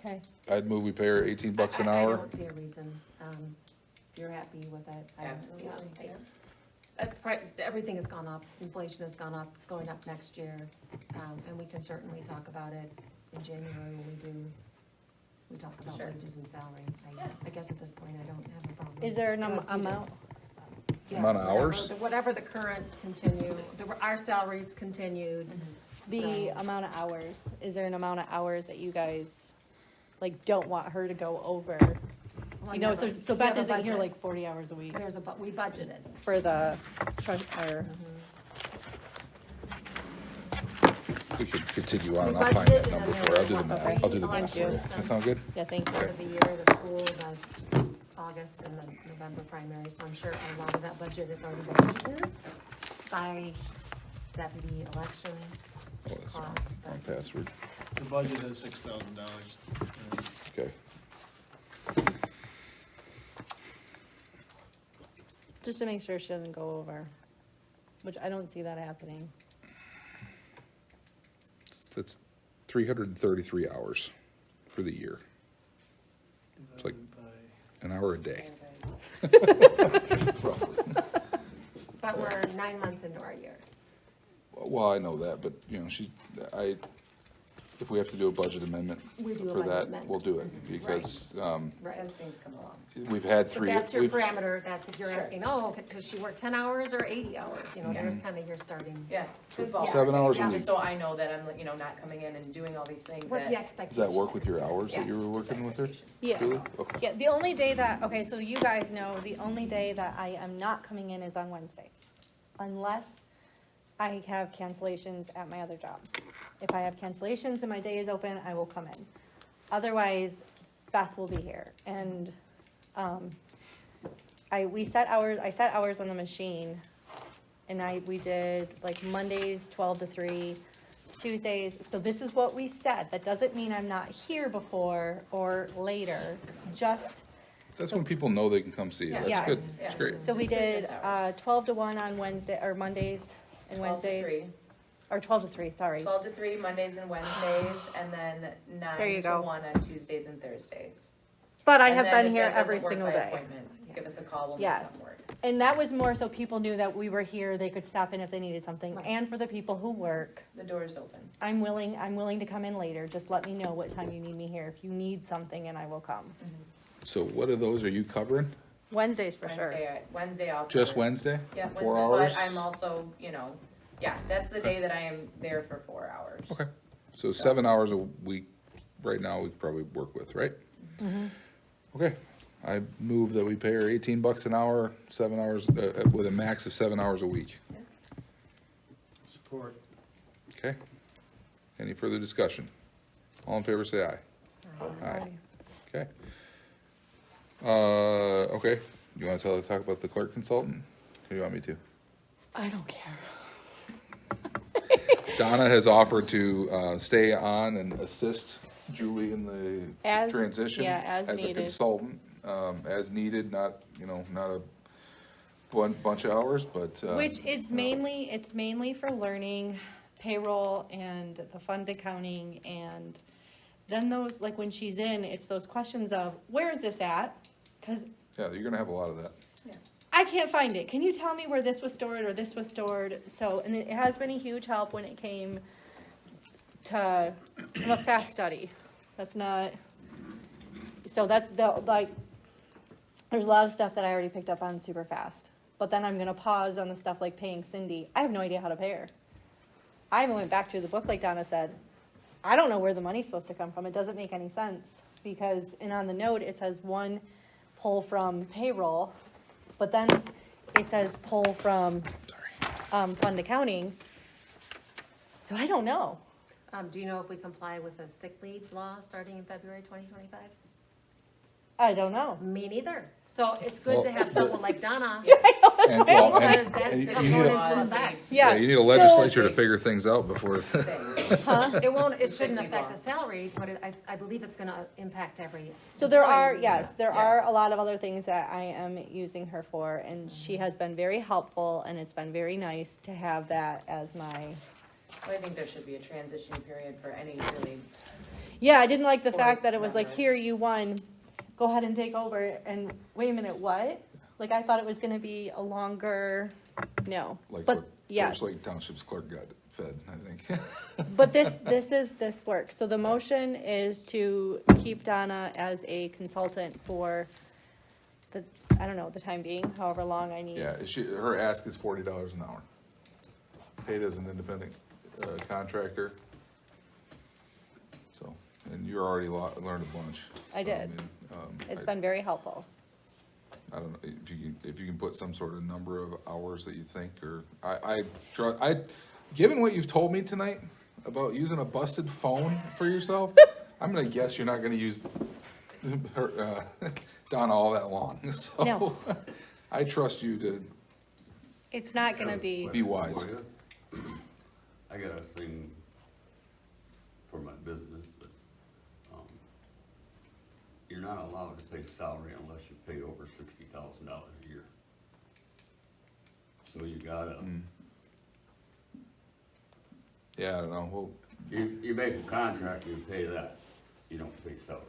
okay. I'd move we pay her $18 an I hour. don't see a reason, if you're happy with it. I don't- Absolutely, yeah, yeah. Everything has gone up, inflation has gone up, it's going up next year, and we can certainly talk about it in January when we talk about Sure. wages and salary. Yeah. I guess at this point, I don't have a problem. Is there an Unless you do. amount? Yeah, Amount of whatever hours? Whatever the current our salaries continued. The So- amount of hours, is there an amount of hours that you guys, like, don't want her to go over? Well, You know, yeah, so, but so we Beth have a isn't here budget. like 40 hours a week We budgeted. for the treasurer. We could continue on, We and I'll find that budgeted number and for you. I'll do the then math. we I'll do the want math for to- you. That sound good? Yeah, thank Start you. of the year, the school, the August and the November primary, so I'm sure a lot of that budget is already been eaten by deputy election Oh, that's wrong. costs. Wrong but- password. The budget is $6,000. Okay. Just to make sure she doesn't go over, which I don't see that happening. That's 333 hours for the year, like- an hour a day. Roughly. But we're 9 months into our year. Well, I know that, but, you know, if we have to do a budget amendment We do a for budget that, amendment. we'll do it, because, Right. As things come along. we've had So three. that's your we've- parameter, that's if you're Sure. asking, does she work 10 hours or 80 hours? You know, there's kind of your starting, Yeah, good ball. 7 hours a Yeah, week. just so I know that I'm, not coming in and doing all these things what the that. expectation. Does that work with your hours that Yeah, you were just working with her? expectations. Yeah. Julie? Okay. Yeah, the only day that, okay, so you guys know, the only day that I am not coming in is on Wednesdays. Unless I have cancellations at my other job. If I have cancellations and my day is open, I will come in. Otherwise, Beth will be here. And, I set hours on the machine. And we did like Mondays, 12 to 3, Tuesdays, so this is what we said. That doesn't mean I'm not here before or later, just, That's when people know they can come see you. Yeah. That's Yes. good. Yeah. That's great. so we Just business did, hours. 12 to 1 on Wednesday, or Mondays and 12 to Wednesdays. 3. Or 12 to 3, sorry. 12 to 3 Mondays and Wednesdays, and then There you 9 to go. 1 on Tuesdays and Thursdays. But I And have then been if here that doesn't every work single by day. appointment, Give us a call, we'll make Yes. something work. And that was more so people knew that we were here, they could stop in if they needed something. Right. And for the people who work, The door's open. I'm willing to come in later. Just let me know what time you need me here. If you need something, and I will come. So what of those are you covering? Wednesdays for sure. Wednesday I'll. Just cover. Wednesday? Yeah, 4 Wednesday, hours? but I'm also, yeah, that's the day that I am there for 4 hours. Okay, so 7 hours a week, right now, we could probably work with, right? Okay, I move that we pay her $18 an hour, 7 hours, with a max of 7 hours a week. Support. Okay? Any further discussion? All in favor, say aye. Aye. Okay. Okay, you wanna talk about the clerk consultant? Or do you want me to? I don't care. Donna has offered to stay on and assist Julie in the As- transition. yeah, as a needed. consultant, as needed, not a bunch of hours, but. Which it's mainly for learning payroll and the fund accounting, and then those, like when she's in, it's those questions of, where is this at? Cause Yeah, you're gonna have a lot of that. I can't find it. Can you tell me where this was stored or this was stored? So, and it has been a huge help when it came to a fast study. That's not, so that's there's a lot of stuff that I already picked up on super fast. But then I'm gonna pause on the stuff like paying Cindy. I have no idea how to pay her. I even went back through the book like Donna said. I don't know where the money's supposed to come from. It doesn't make any sense. because, and on the note, it says one pull from payroll, but then it says pull from, fund accounting. So I don't know. Do you know if we comply with the sick leave law starting in February 2025? I don't know. Me neither. So it's good to Well, have someone like Donna, And, well, because and that's you going need into a, effect. yeah, Yeah. you need a legislature to figure things out before. Huh? It won't, it Sick shouldn't leave affect law. the salary, but I believe it's gonna impact every. So there are, employee. yes, there are Yes. a lot of other things that I am using her for, and she has been very helpful, and it's been very nice to have that as my, I think there should be a transition period for any really, yeah, I didn't like the Or fact that it was like, member. here, you won, go ahead and take over, and wait a minute, what? Like, I thought it was gonna be a longer, no, Like but, what yes. First Lake Township's clerk got fed, I think. But this works, so the motion is to keep Donna as a consultant for the, I don't know, the time being, however long I need. Yeah, her ask is $40 an hour. Paid as an independent contractor. So, and you already learned a bunch. I did. mean, It's been very helpful. I don't know, if you can put some sort of number of hours that you think, or, given what you've told me tonight about using a busted phone for yourself, I'm gonna guess you're not gonna use her, Donna all that long, so. No. I trust you to It's not gonna be, be wise. I got a thing for my business, but, you're not allowed to pay salary unless you pay over $60,000 a year. So you gotta, Yeah, I don't know, well, you make a contract, you pay that, you don't pay salary.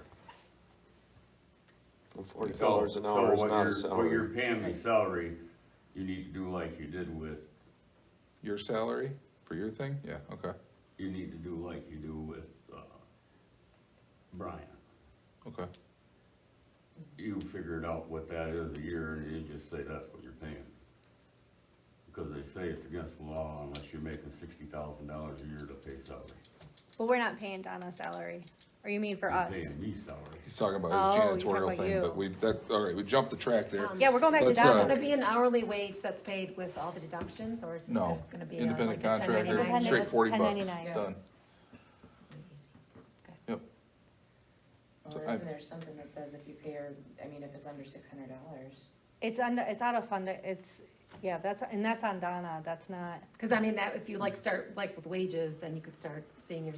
$40 an hour is So not a what you're salary. paying me salary, you need to do like you did with, your salary for your thing, yeah, okay, you need to do like you do with, Brian. okay. You figured out what that is a year and you just say that's what you're paying. Because they say it's against the law unless you're making $60,000 a year to pay salary. well, we're not paying Donna salary, or you mean for us? You're paying me salary. He's talking about Oh, his you're talking janitorial about thing, you. but all right, we jumped the track there. Yeah, we're going back to Let's, Donna. Is it gonna be an hourly wage that's paid with all the deductions, or is it No, just gonna be independent like a contractor, 1099? straight Independent, $40, 1099. done, yep. So well, I- isn't there something that says if you pay her, I mean, if it's under $600? It's out of fund, it's, yeah, and that's on Donna, that's not, Cause I mean, that, if you like start, like with wages, then you could start seeing your,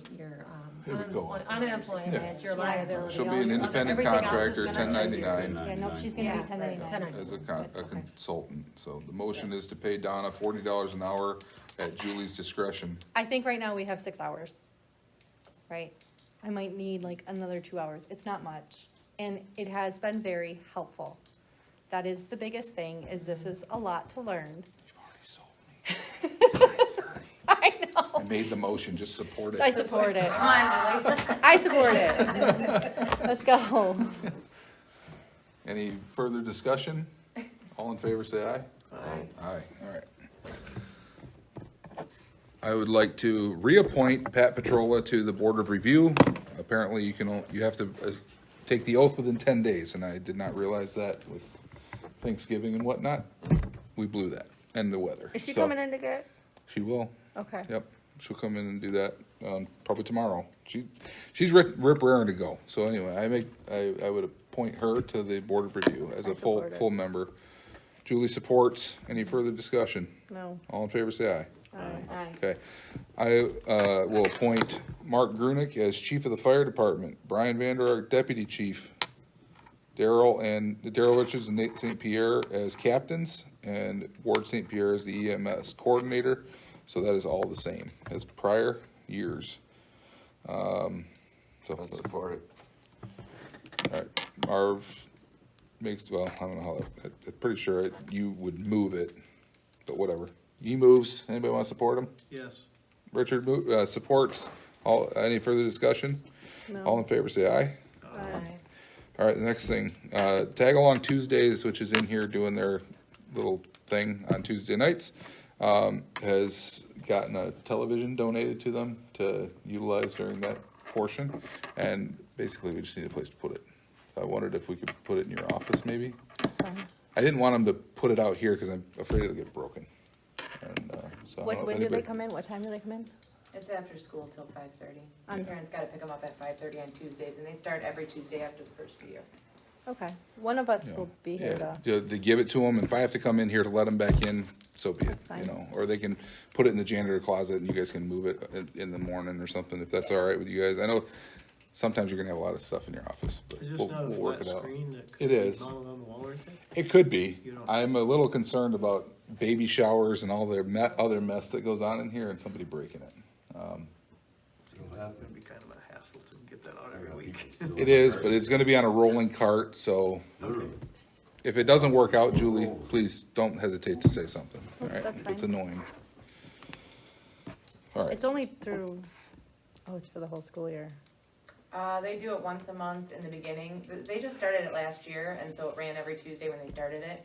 It would go up. unemployment, your Yeah. liability. She'll be all an your other- independent everything else is contractor, gonna 1099. yeah, nope, she's gonna be Yeah, 1099. As a Okay. consultant, so the motion is to pay Donna $40 an hour at Julie's discretion. I think right now we have 6 hours, right? I might need like another 2 hours, it's not much, and it has been very helpful. That is the biggest thing, is this is a lot to learn. You've already sold me. It's 9:30. I know. I made the motion, just support So I it. support it. I support it. Let's go. Any further discussion? All in favor, say aye. Aye. Aye, all right. I would like to reappoint Pat Petrola to the Board of Review. Apparently, you have to take the oath within 10 days, and I did not realize that with Thanksgiving and whatnot. We blew that, and the weather. Is she So, coming in to get? She will, Okay. yep. She'll come in and do that, probably tomorrow. She's rip raring to go. So anyway, I would appoint her to the Board of Review as I a support it. full member. Julie supports. Any further discussion? No. All in favor, say aye. Aye. Okay. I will appoint Mark Grunick as Chief of the Fire Department, Brian Vander Ark Deputy Chief, Daryl Richards and Nate St. Pierre as captains, and Ward St. Pierre as the EMS coordinator. So that is all the same as prior years. So, I support it. all right, Marv makes, well, I don't know how, I'm pretty sure you would move it, but whatever. He moves. Anybody want to support him? Yes. Richard supports. Any further discussion? No. All in favor, say aye. Aye. All right, the next thing, Tag Along Tuesdays, which is in here doing their little thing on Tuesday nights, has gotten a television donated to them to utilize during that portion. And basically, we just need a place to put it. I wondered if we could put it in your office, maybe? That's fine. I didn't want them to put it out here, because I'm afraid it'll get broken. And, so I don't know When if do they anybody- come in? What time do they come in? It's after school till 5:30. On- Parents gotta pick them up at 5:30 on Tuesdays, and they start every Tuesday after the first of the year. Okay, one of us you know, will be here yeah, to, to give it to them, and if I have to come in here to let them back in, so be it, Fine. you know, or they can put it in the janitor closet and you guys can move it in the morning or something, if that's all right with you guys. I know sometimes you're gonna have a lot of stuff in your office, but Is this we'll, not a we'll work flat it out. screen that It could be is. mounted on the wall or anything? It could be. You don't- I'm a little concerned about baby showers and all their other mess that goes on in here and somebody breaking it. It'd be kind of a hassle to get that out every week. It is, but it's gonna be on a rolling cart, so Literally. if it doesn't work out, Julie, please don't hesitate to say something, all right? That's It's fine. annoying. All right, it's only through, oh, it's for the whole school year. They do it once a month in the beginning. They just started it last year, and so it ran every Tuesday when they started it.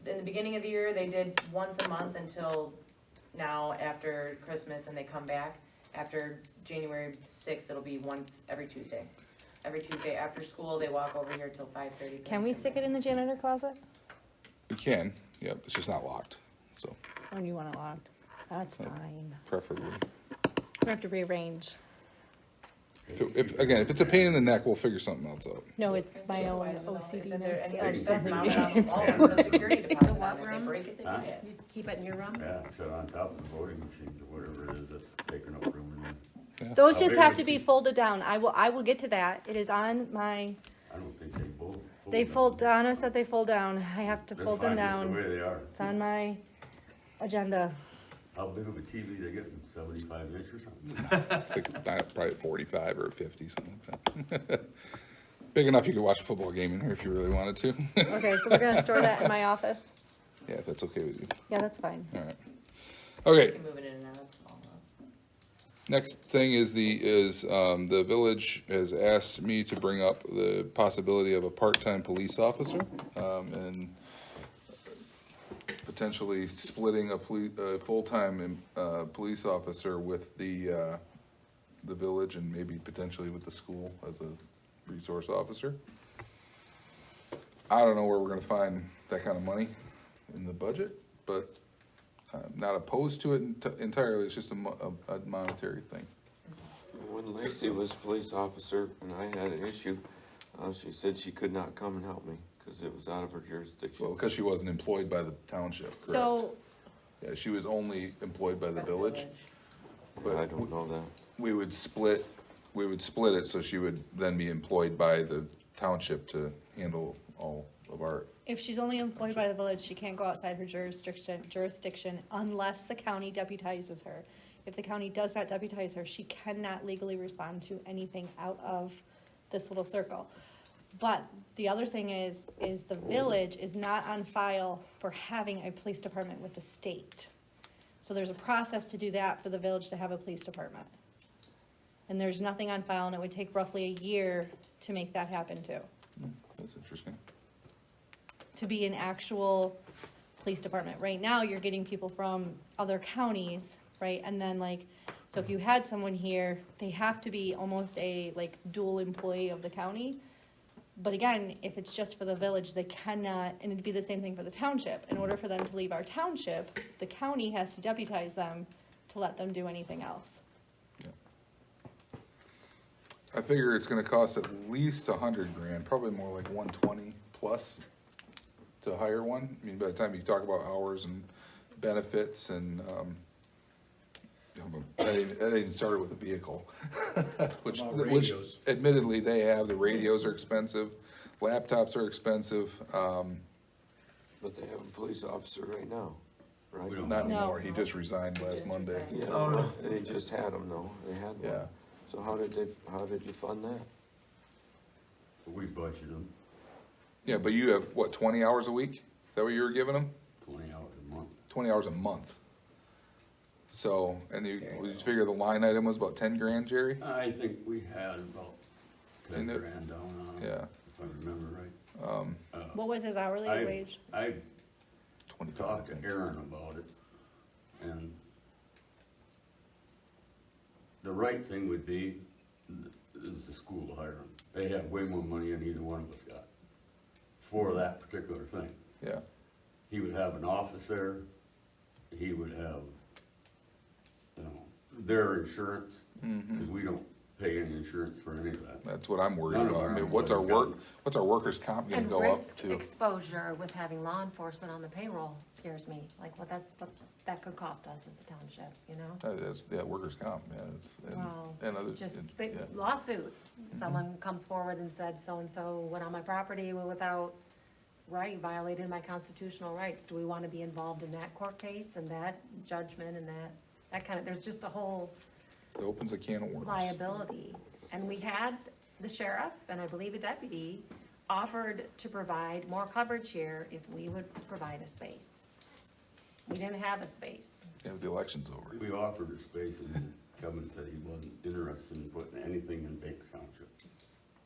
In the beginning of the year, they did once a month until now after Christmas, and they come back. After January 6th, it'll be once every Tuesday. Every Tuesday after school, they walk over here till 5:30. Can we stick it in the janitor closet? we can, yep, it's just not locked, so When you want it locked? That's fine. preferably. We have to rearrange. If, again, if it's a pain in the neck, we'll figure something else out. No, it's my own Supervisor, though, if OCD. there's any -ness. other Oh, stuff something mounted on to the wall, they put a security deposit on it. If they room? break it, they Huh? get it. You keep it in your room? Yeah, sit on top of the voting machines or whatever it is that's taking up room in there. Those How just big have would to be you- folded down. I will get to that. It is on my, I don't think they fold. they them. fold, Donna said they fold down. I have to They're fold them fine just the down. way they are. It's on my agenda. How big of a TV they getting, 75 inch or something? It's like probably 45 or 50, something like that. Big enough you could watch a football game in here if you really wanted to. Okay, so we're gonna store that in my office? Yeah, if that's okay with you, Yeah, that's fine. all right. You Okay, can move it in and out, it's small enough. next thing is the village has asked me to bring up the possibility of a part-time police officer, and potentially splitting a full-time, police officer with the village and maybe potentially with the school as a resource officer. I don't know where we're gonna find that kind of money in the budget, but I'm not opposed to it entirely, it's just a monetary thing. When Lacey was police officer and I had an issue, she said she could not come and help me because it was out of her jurisdiction. Well, because she wasn't employed by the township, correct? So, Yeah, she was only employed by the village, but I don't know that. we would split it, so she would then be employed by the township to handle all of our, if she's only employed by the village, she can't go outside her jurisdiction unless the county deputizes her. If the county does not deputize her, she cannot legally respond to anything out of this little circle. But the other thing is the village is not on file for having a police department with the state. So there's a process to do that for the village to have a police department. And there's nothing on file, and it would take roughly a year to make that happen too. that's interesting. To be an actual police department. Right now, you're getting people from other counties, right? And then like, so if you had someone here, they have to be almost a like dual employee of the county. But again, if it's just for the village, they cannot, and it'd be the same thing for the township. In order for them to leave our township, the county has to deputize them to let them do anything else. I figure it's gonna cost at least $100,000, probably more like 120 plus to hire one. I mean, by the time you talk about hours and benefits and, that even started with a vehicle. Which radios? admittedly, they have, the radios are expensive, laptops are expensive, But they have a police officer right now, right? We don't not No. anymore, he just resigned last Just Monday. resigned. Yeah, Oh, no. they just had them though, they had one. Yeah. So how did you fund that? We budget them Yeah, but you have, what, 20 hours a week? Is that what you were giving them? 20 hours a month. 20 hours a month. So, and you figure the line item was about 10 grand, Jerry? I think we had about 10 And it- grand down on it, Yeah, if I remember right. What was his hourly I- wage? I 25. talked to Aaron about it, and the right thing would be, is the school to hire him. They have way more money than either one of us got for that particular thing. Yeah, He would have an office there, he would have, you know, their insurance, because we don't pay any insurance for any of that. that's what I'm worried None of about. I our mean, what's our employees what's our workers' comp gonna And go up risk to? exposure with having law enforcement on the payroll scares me, like what that could cost us as a township, you know? Yeah, workers' comp, yeah, it's, Well, and others. just yeah. the lawsuit, someone comes forward and said, so-and-so went on my property without, right, violated my constitutional rights, do we wanna be involved in that court case and that judgment and that kind of, there's just a whole It opens a can of worms. liability. And we had the sheriff, and I believe a deputy, offered to provide more coverage here if we would provide a space. We didn't have a space. Yeah, the election's over. We offered a space and Kevin said he wasn't interested in putting anything in Banks Township.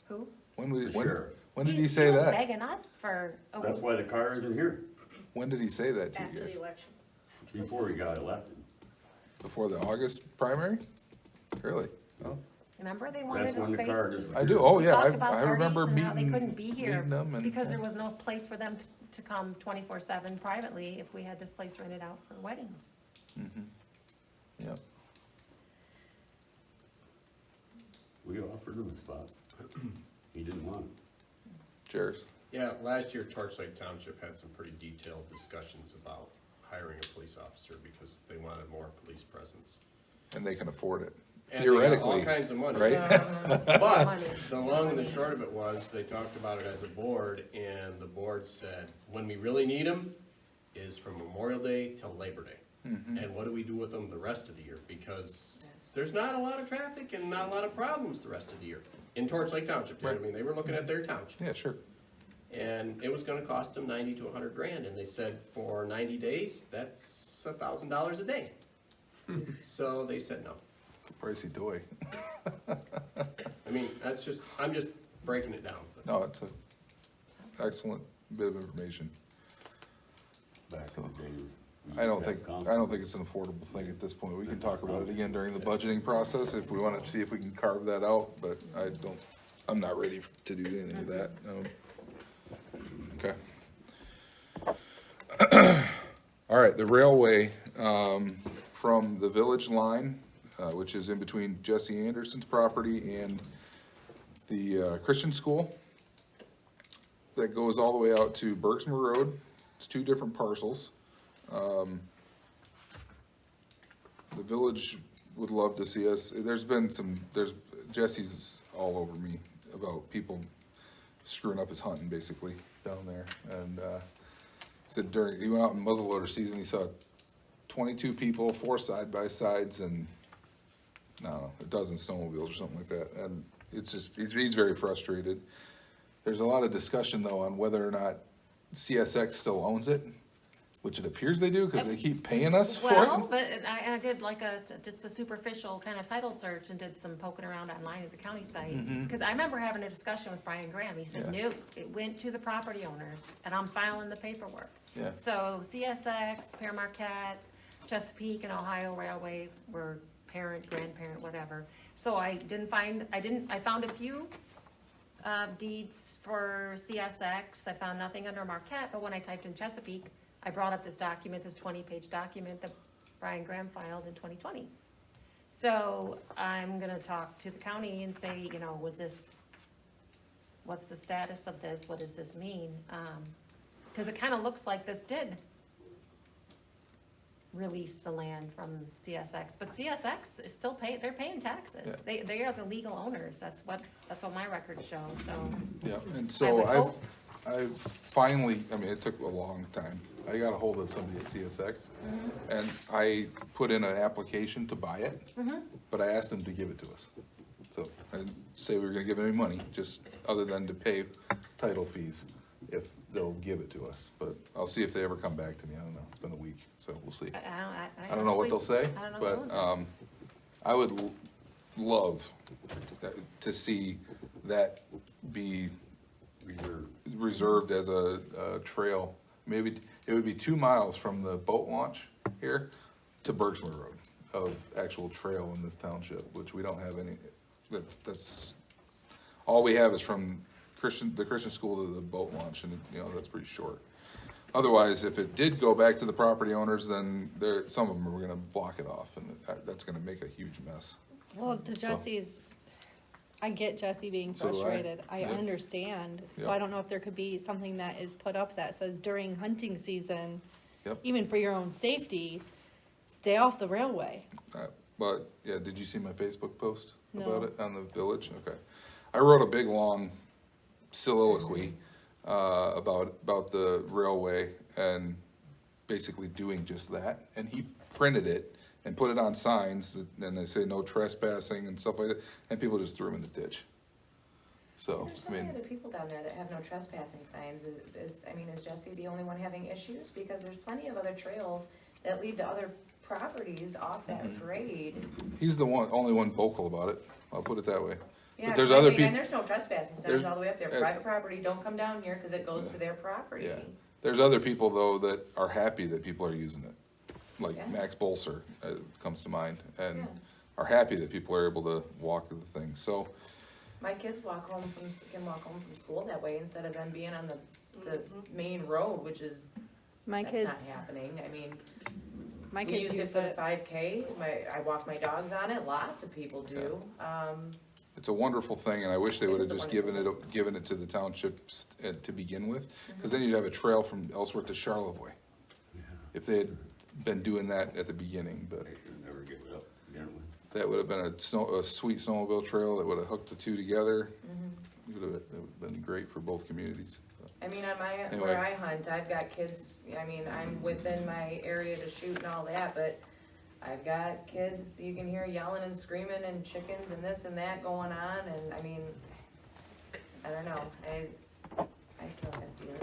Who? The sheriff. When did he say was that? begging us for, That's why the car isn't here, When did he say that to you guys? election. before he got elected. Before the August primary? Really? Oh, remember they wanted That's a when the car space? disappeared. I do, oh, We yeah, talked about I remember parties and how meeting. they couldn't be here meeting them and- because there was no place for them to come 24/7 privately if we had this place rented out for weddings. Yeah, We offered him a spot. He didn't want it. Sheriff's. Yeah, last year Torchlight Township had some pretty detailed discussions about hiring a police officer because they wanted more police presence. And they can afford it. And they got all Theoretically, kinds of money. right? But Money. the long and the short of it was, they talked about it as a board, and the board said, when we really need them is from Memorial Day till Labor Day. And what do we do with them the rest of the year? Because there's not a lot of traffic and not a lot of problems the rest of the year in Torchlight Township. I Right. mean, they were looking at their township. Yeah, sure. And it was gonna cost them 90 to 100 grand, and they said for 90 days, that's $1,000 a day. So they said no. It's a pricey toy. I mean, I'm just breaking it down. No, it's a excellent bit of information. Back in the days. we I don't used to think, have I don't think it's an affordable thing at this point. We can talk about it again during the budgeting process if we wanna see if we can carve that out, but I'm not ready to do anything with that. Okay. All right, the railway, from the village line, which is in between Jesse Anderson's property and the, Christian school, that goes all the way out to Berksmer Road. It's two different parcels. The village would love to see us, Jesse's all over me about people screwing up his hunting basically down there. And, said he went out in muzzleloader season, he saw 22 people, 4 side-by-sides and, no, a dozen snowmobiles or something like that. And it's just, he's very frustrated. There's a lot of discussion though on whether or not CSX still owns it, which it appears they do, cause they keep paying us for Well, it. but I did like just a superficial kind of title search and did some poking around online at the county site. Cause I remember having a discussion with Brian Graham, he said, Yeah. no, it went to the property owners and I'm filing the paperwork. Yeah. So CSX, Pear Marquette, Chesapeake and Ohio Railway were parent, grandparent, whatever. So I found a few deeds for CSX, I found nothing under Marquette, but when I typed in Chesapeake, I brought up this document, this 20-page document that Brian Graham filed in 2020. So I'm gonna talk to the county and say, what's the status of this, what does this mean? Cause it kinda looks like this did release the land from CSX, but CSX is still they're paying taxes. Yeah. They are the legal owners, that's what my records show, so. Yeah, and I so would hope- I've finally, I mean, it took a long time. I got a hold of somebody at CSX and I put in an application to buy it, but I asked them to give it to us. So I didn't say we were gonna give any money, just other than to pay title fees if they'll give it to us. But I'll see if they ever come back to me. I don't know. It's been a week, so we'll see. I don't know what they'll say, I don't know but, what they'll I would love to see that be reserved as a trail. Maybe it would be 2 miles from the boat launch here to Berksmer Road of actual trail in this township, which we don't have any, that's all we have is from the Christian school to the boat launch, and, you know, that's pretty short. Otherwise, if it did go back to the property owners, then some of them are gonna block it off, and that's gonna make a huge mess. Well, to Jesse's, I get Jesse being So do I. frustrated, I Yep. understand, so Yep. I don't know if there could be something that is put up that says during hunting season, Yep. even for your own safety, stay off the railway. But, yeah, did you see my Facebook post No. about it on the village? Okay. I wrote a big, long soliloquy, about the railway and basically doing just that. And he printed it and put it on signs, and they say no trespassing and stuff like that, and people just threw them in the ditch. So, There's I so many mean, other people down there that have no trespassing signs. Is Jesse the only one having issues? Because there's plenty of other trails that lead to other properties off that Mm-hmm. grade. he's the only one vocal about it, I'll put it that way. Yeah, But there's I other mean, people. and there's no trespassing There's- signs all the way up there. Private property, don't come down here because it goes to their property. Yeah, there's other people though that are happy that people are using it, like Yeah. Max Bolser comes to mind, and Yeah. are happy that people are able to walk to the thing, so, My kids can walk home from school that way instead of them being on the main road, which is, My that's kids, not happening. I mean, my we kids used it use for the it, 5K. I walk my dogs on it. Lots of people do. it's a wonderful thing, and I wish they It would have is a just wonderful given it to the townships to begin with, because then you'd have a trail from Ellsworth to Charlevoix, if they had been doing that at the beginning, but They should never give it up again with. that would have been a sweet snowmobile trail that would have hooked the two together. It would have been great for both communities. I mean, on Anyway. where I hunt, I've got kids, I mean, I'm within my area to shoot and all that, but I've got kids, you can hear yelling and screaming and chickens and this and that going on, and I mean, I don't know, I still have deer,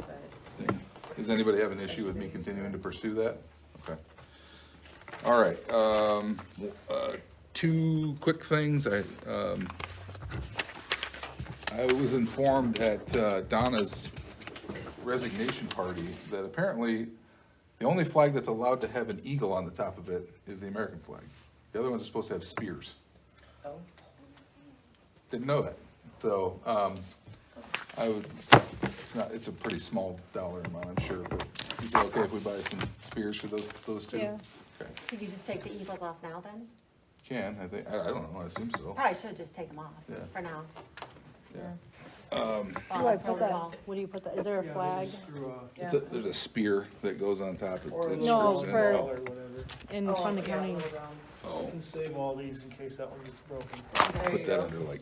but. Does anybody have an issue with me continuing to pursue that? Okay. All right, two quick things. I was informed at Donna's resignation party that apparently the only flag that's allowed to have an eagle on the top of it is the American flag. The other ones are supposed to have spears. Oh. Didn't know that. So, it's a pretty small dollar amount, I'm sure, but is it okay if we buy some spears for those two? Yeah. Okay. Could you just take the eagles off now then? Can, I think, I don't know, I assume so. Probably should just take them off Yeah. for now. Yeah. what do I put that, what do you put that, is there a flag There's a spear that goes on top. Or a it No, screws in. for- or whatever. in Oh, Fun yeah, County? little round. Oh, You can save all these in case that one gets broken. There you put that go. under like,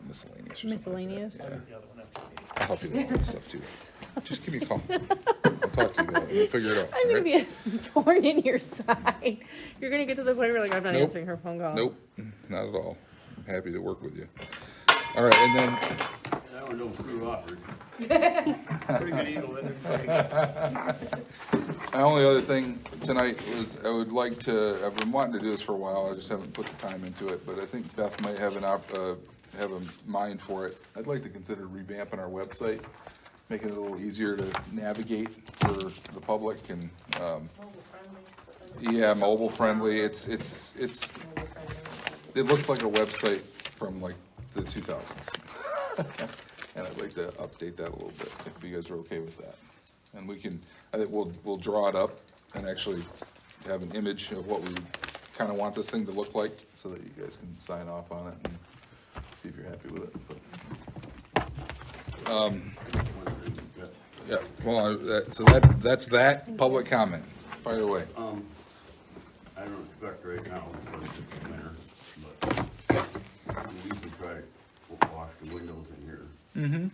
miscellaneous or something like that. Miscellaneous? Yeah. I'll get the other one after the meeting. I'll help you with that stuff too. Just give me a call. I'll talk to you about it, we'll figure it out. I'm gonna all be right? a thorn in your side. You're gonna get to the point where like, I'm not Nope. answering her phone call. Nope, not at all. I'm happy to work with you. All right, and then, That one don't screw off, Rich. Pretty good eagle, isn't it? my only other thing tonight was I would like to, I've been wanting to do this for a while, I just haven't put the time into it, but I think Beth might have have a mind for it. I'd like to consider revamping our website, making it a little easier to navigate for the public and, Mobile friendly. yeah, mobile friendly. It's, Mobile friendly. it looks like a website from like the 2000s. And I'd like to update that a little bit, if you guys are okay with that. And we can, I think we'll draw it up and actually have an image of what we kind of want this thing to look like, so that you guys can sign off on it and see if you're happy with it. But, yeah, well, so that's that, public comment. Fire away. I don't expect right now, because it's winter, but we usually try to wash the windows in here. Mm-hmm.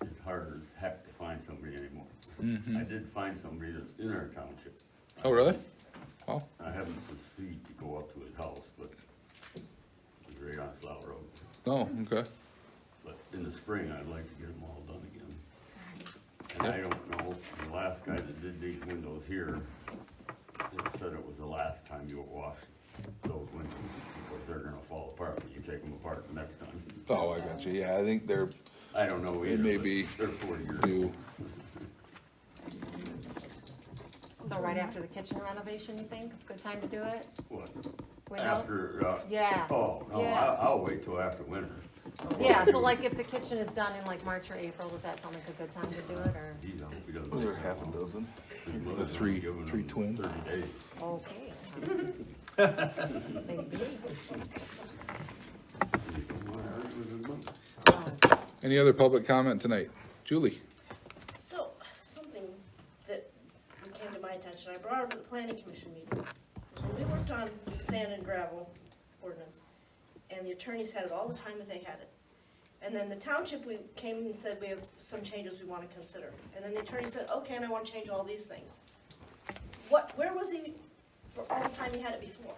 It's hard as heck to find somebody anymore. Mm-hmm. I did find somebody that's in our township. Oh, really? Well, I haven't proceeded to go up to his house, but it's right on Slough Road. oh, okay. But in the spring, I'd like to get them all done again. And I don't know, the last guy that did these windows here, it said it was the last time you washed those windows, because they're gonna fall apart when you take them apart the next time. Oh, I got you. Yeah, I think they're I don't know either, may but be they're 40 years due. old. So right after the kitchen renovation, you think it's a good time to do it? What? windows? After, Yeah. oh, no, Yeah. I'll wait till after winter. Yeah, so like if the kitchen is done in like March or April, does that sound like a good time to do it, or? He doesn't There are take half a long. dozen. His The mother's three only given him twins. 30 days. Okay. Maybe. Any other public comment tonight? Julie? So, something that came to my attention, I brought it up at the planning commission meeting. When we worked on the sand and gravel ordinance, and the attorneys had it all the time that they had it. And then the township, we came and said, we have some changes we want to consider. And then the attorney said, okay, and I want to change all these things. Where was he for all the time he had it before?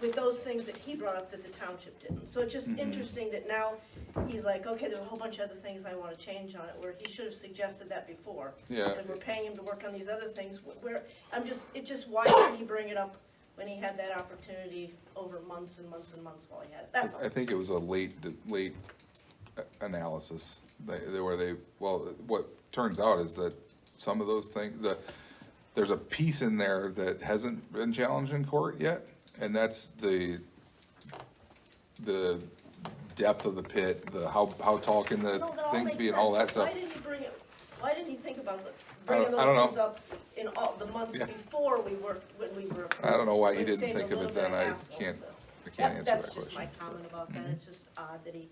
With those things that he brought up that the township didn't. So it's just interesting that now he's like, okay, there's a whole bunch of other things I want to change on it, where he should have suggested that before. Yeah. And we're paying him to work on these other things, why didn't he bring it up when he had that opportunity over months and months and months while he had it? That's all. I think it was a late analysis. What turns out is that some of those things, there's a piece in there that hasn't been challenged in court yet, and that's the depth of the pit, how tall can the No, that all things makes be, and all that sense, but stuff. why didn't he bring it, why didn't he think about I don't bringing those know. things up in all the months Yeah. before we worked, when we were? I don't know why he when it didn't saved think a of it little bit then. I hassle can't to- answer that That's just my question. comment about that, it's just odd that he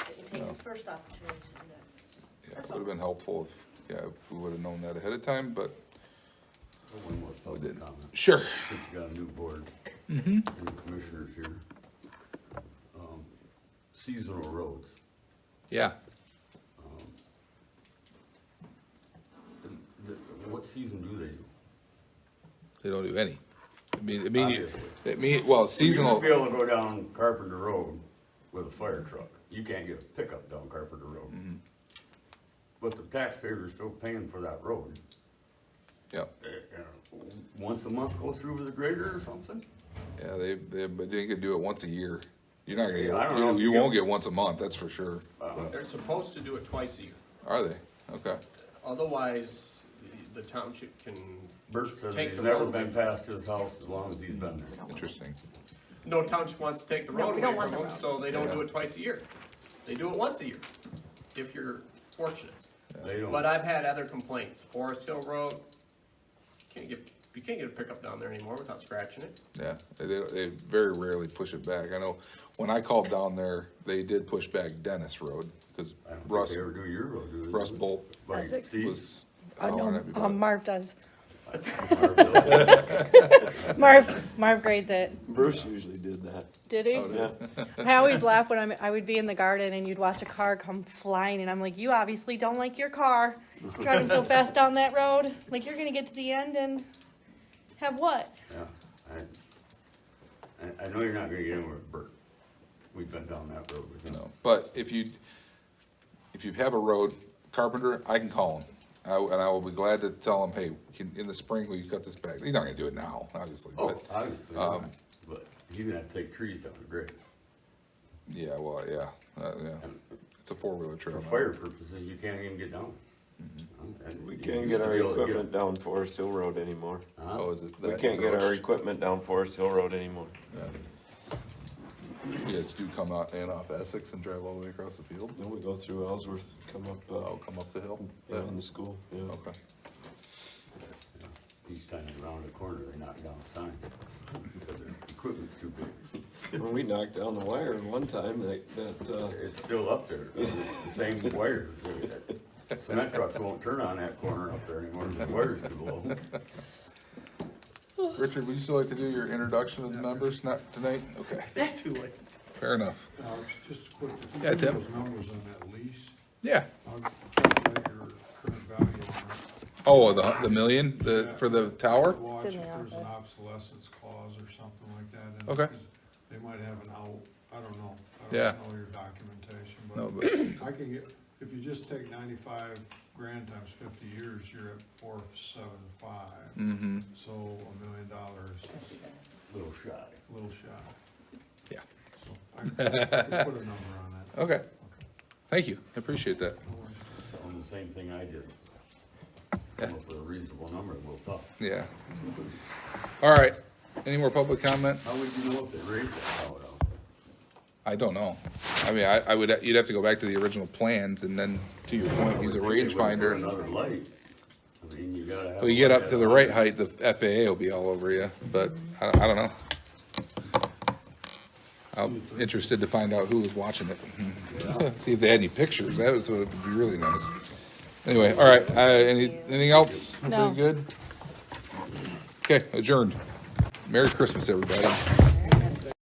didn't take his first opportunity to do that. Yeah, That's it would have all. been helpful if we would have known that ahead of time, but One more public didn't. comment. Sure. Since you got a new board and commissioners here. Seasonal roads. Yeah. What season do they do? They don't do any. Obviously. Well, We seasonal. used to be able to go down Carpenter Road with a fire truck. You can't get a pickup down Carpenter Road. But the taxpayers are still paying for that road. Yep. Once a month go through with a grader or something? Yeah, but they could do it once a year. You're not Yeah, I don't know gonna if you you won't get- get once a month, that's for sure. They're supposed to do it twice a year. Are they? Okay. Otherwise, the township can Bert says take he's the never road been away. past his house as long as he's been there. Interesting. No township wants to take the No, road we away don't want from the them, road. so they don't do Yeah. it twice a year. They do it once a year, if you're fortunate. They don't. But I've had other complaints. Forest Hill Road, you can't get a pickup down there anymore without scratching it. Yeah, they very rarely push it back. I know when I called down there, they did push back Dennis Road, because I don't think Russ they ever do your road, do they? Russ Bolt Like Essex? Steve? was. I oh, know, that'd be bad. Marv does. Marvin. Marv grades it. Bruce usually did that. Did he? Oh, Yeah. I always laugh when I would be in the garden and you'd watch a car come flying and I'm like, you obviously don't like your car driving so fast down that road. Like you're gonna get to the end and have what? Yeah, I know you're not gonna get in with Bert. We've been down that road with him. No, but if you have a road, Carpenter, I can call him. And I will be glad to tell him, hey, in the spring, will you cut this back? He's not gonna do it now, obviously, Oh, but, obviously, not. But he's gonna have to take trees down the grade. yeah, well, yeah, yeah. And It's a four-wheeler trail for now. fire purposes, you can't even get down. And We you can't used get to our be able to equipment down Forest Hill Road anymore. Huh? Oh, is it? We that can't get our approach? equipment down Forest Hill Road anymore. Yeah. You guys do come out and off Essex and drive all the way across the field? Then we go through Ellsworth, come up, Oh, come up the hill? yeah, in the school, yeah. Okay. Each time you round a corner, they knock down a sign, because their equipment's too big. When we knocked down the wire one time, It's still up there, the same wires. Cement trucks won't turn on that corner up there anymore, the wire's too low. Richard, would you still like to do your introduction of the members, not tonight? Okay, It's too late. fair enough. Alex, just quick, if you Yeah, do Tim. those numbers on that lease, Yeah. I'll calculate your current value on it. Oh, the million, for the tower? Watch It's if in the there's an office. obsolescence clause or something like that. in it, Okay. 'cause they might have an out, I don't know. Yeah. I don't know your documentation, No, but but, I can get, if you just take 95 grand times 50 years, you're at 475. mm-hmm, So $1 million is Little shy. a little shy. yeah. So I can put a number on that. Okay. Thank you, I appreciate that. No worries. Tell them the same thing I did. Yeah. Come up with a reasonable number, we'll talk. Yeah. All right, Any more public comment? How would you know if they raised that out out there? I don't know. I mean, I would, you'd have to go back to the original plans and then, to your point, use a range finder. Another light. I mean, you gotta have. So you get up to the right height, the FAA will be all over you, but I don't know. I'm interested to find out who was watching it. See if they had any pictures. That was, would be really nice. Anyway, all right, anything else? No. Everybody good? Okay, adjourned. Merry Christmas, everybody.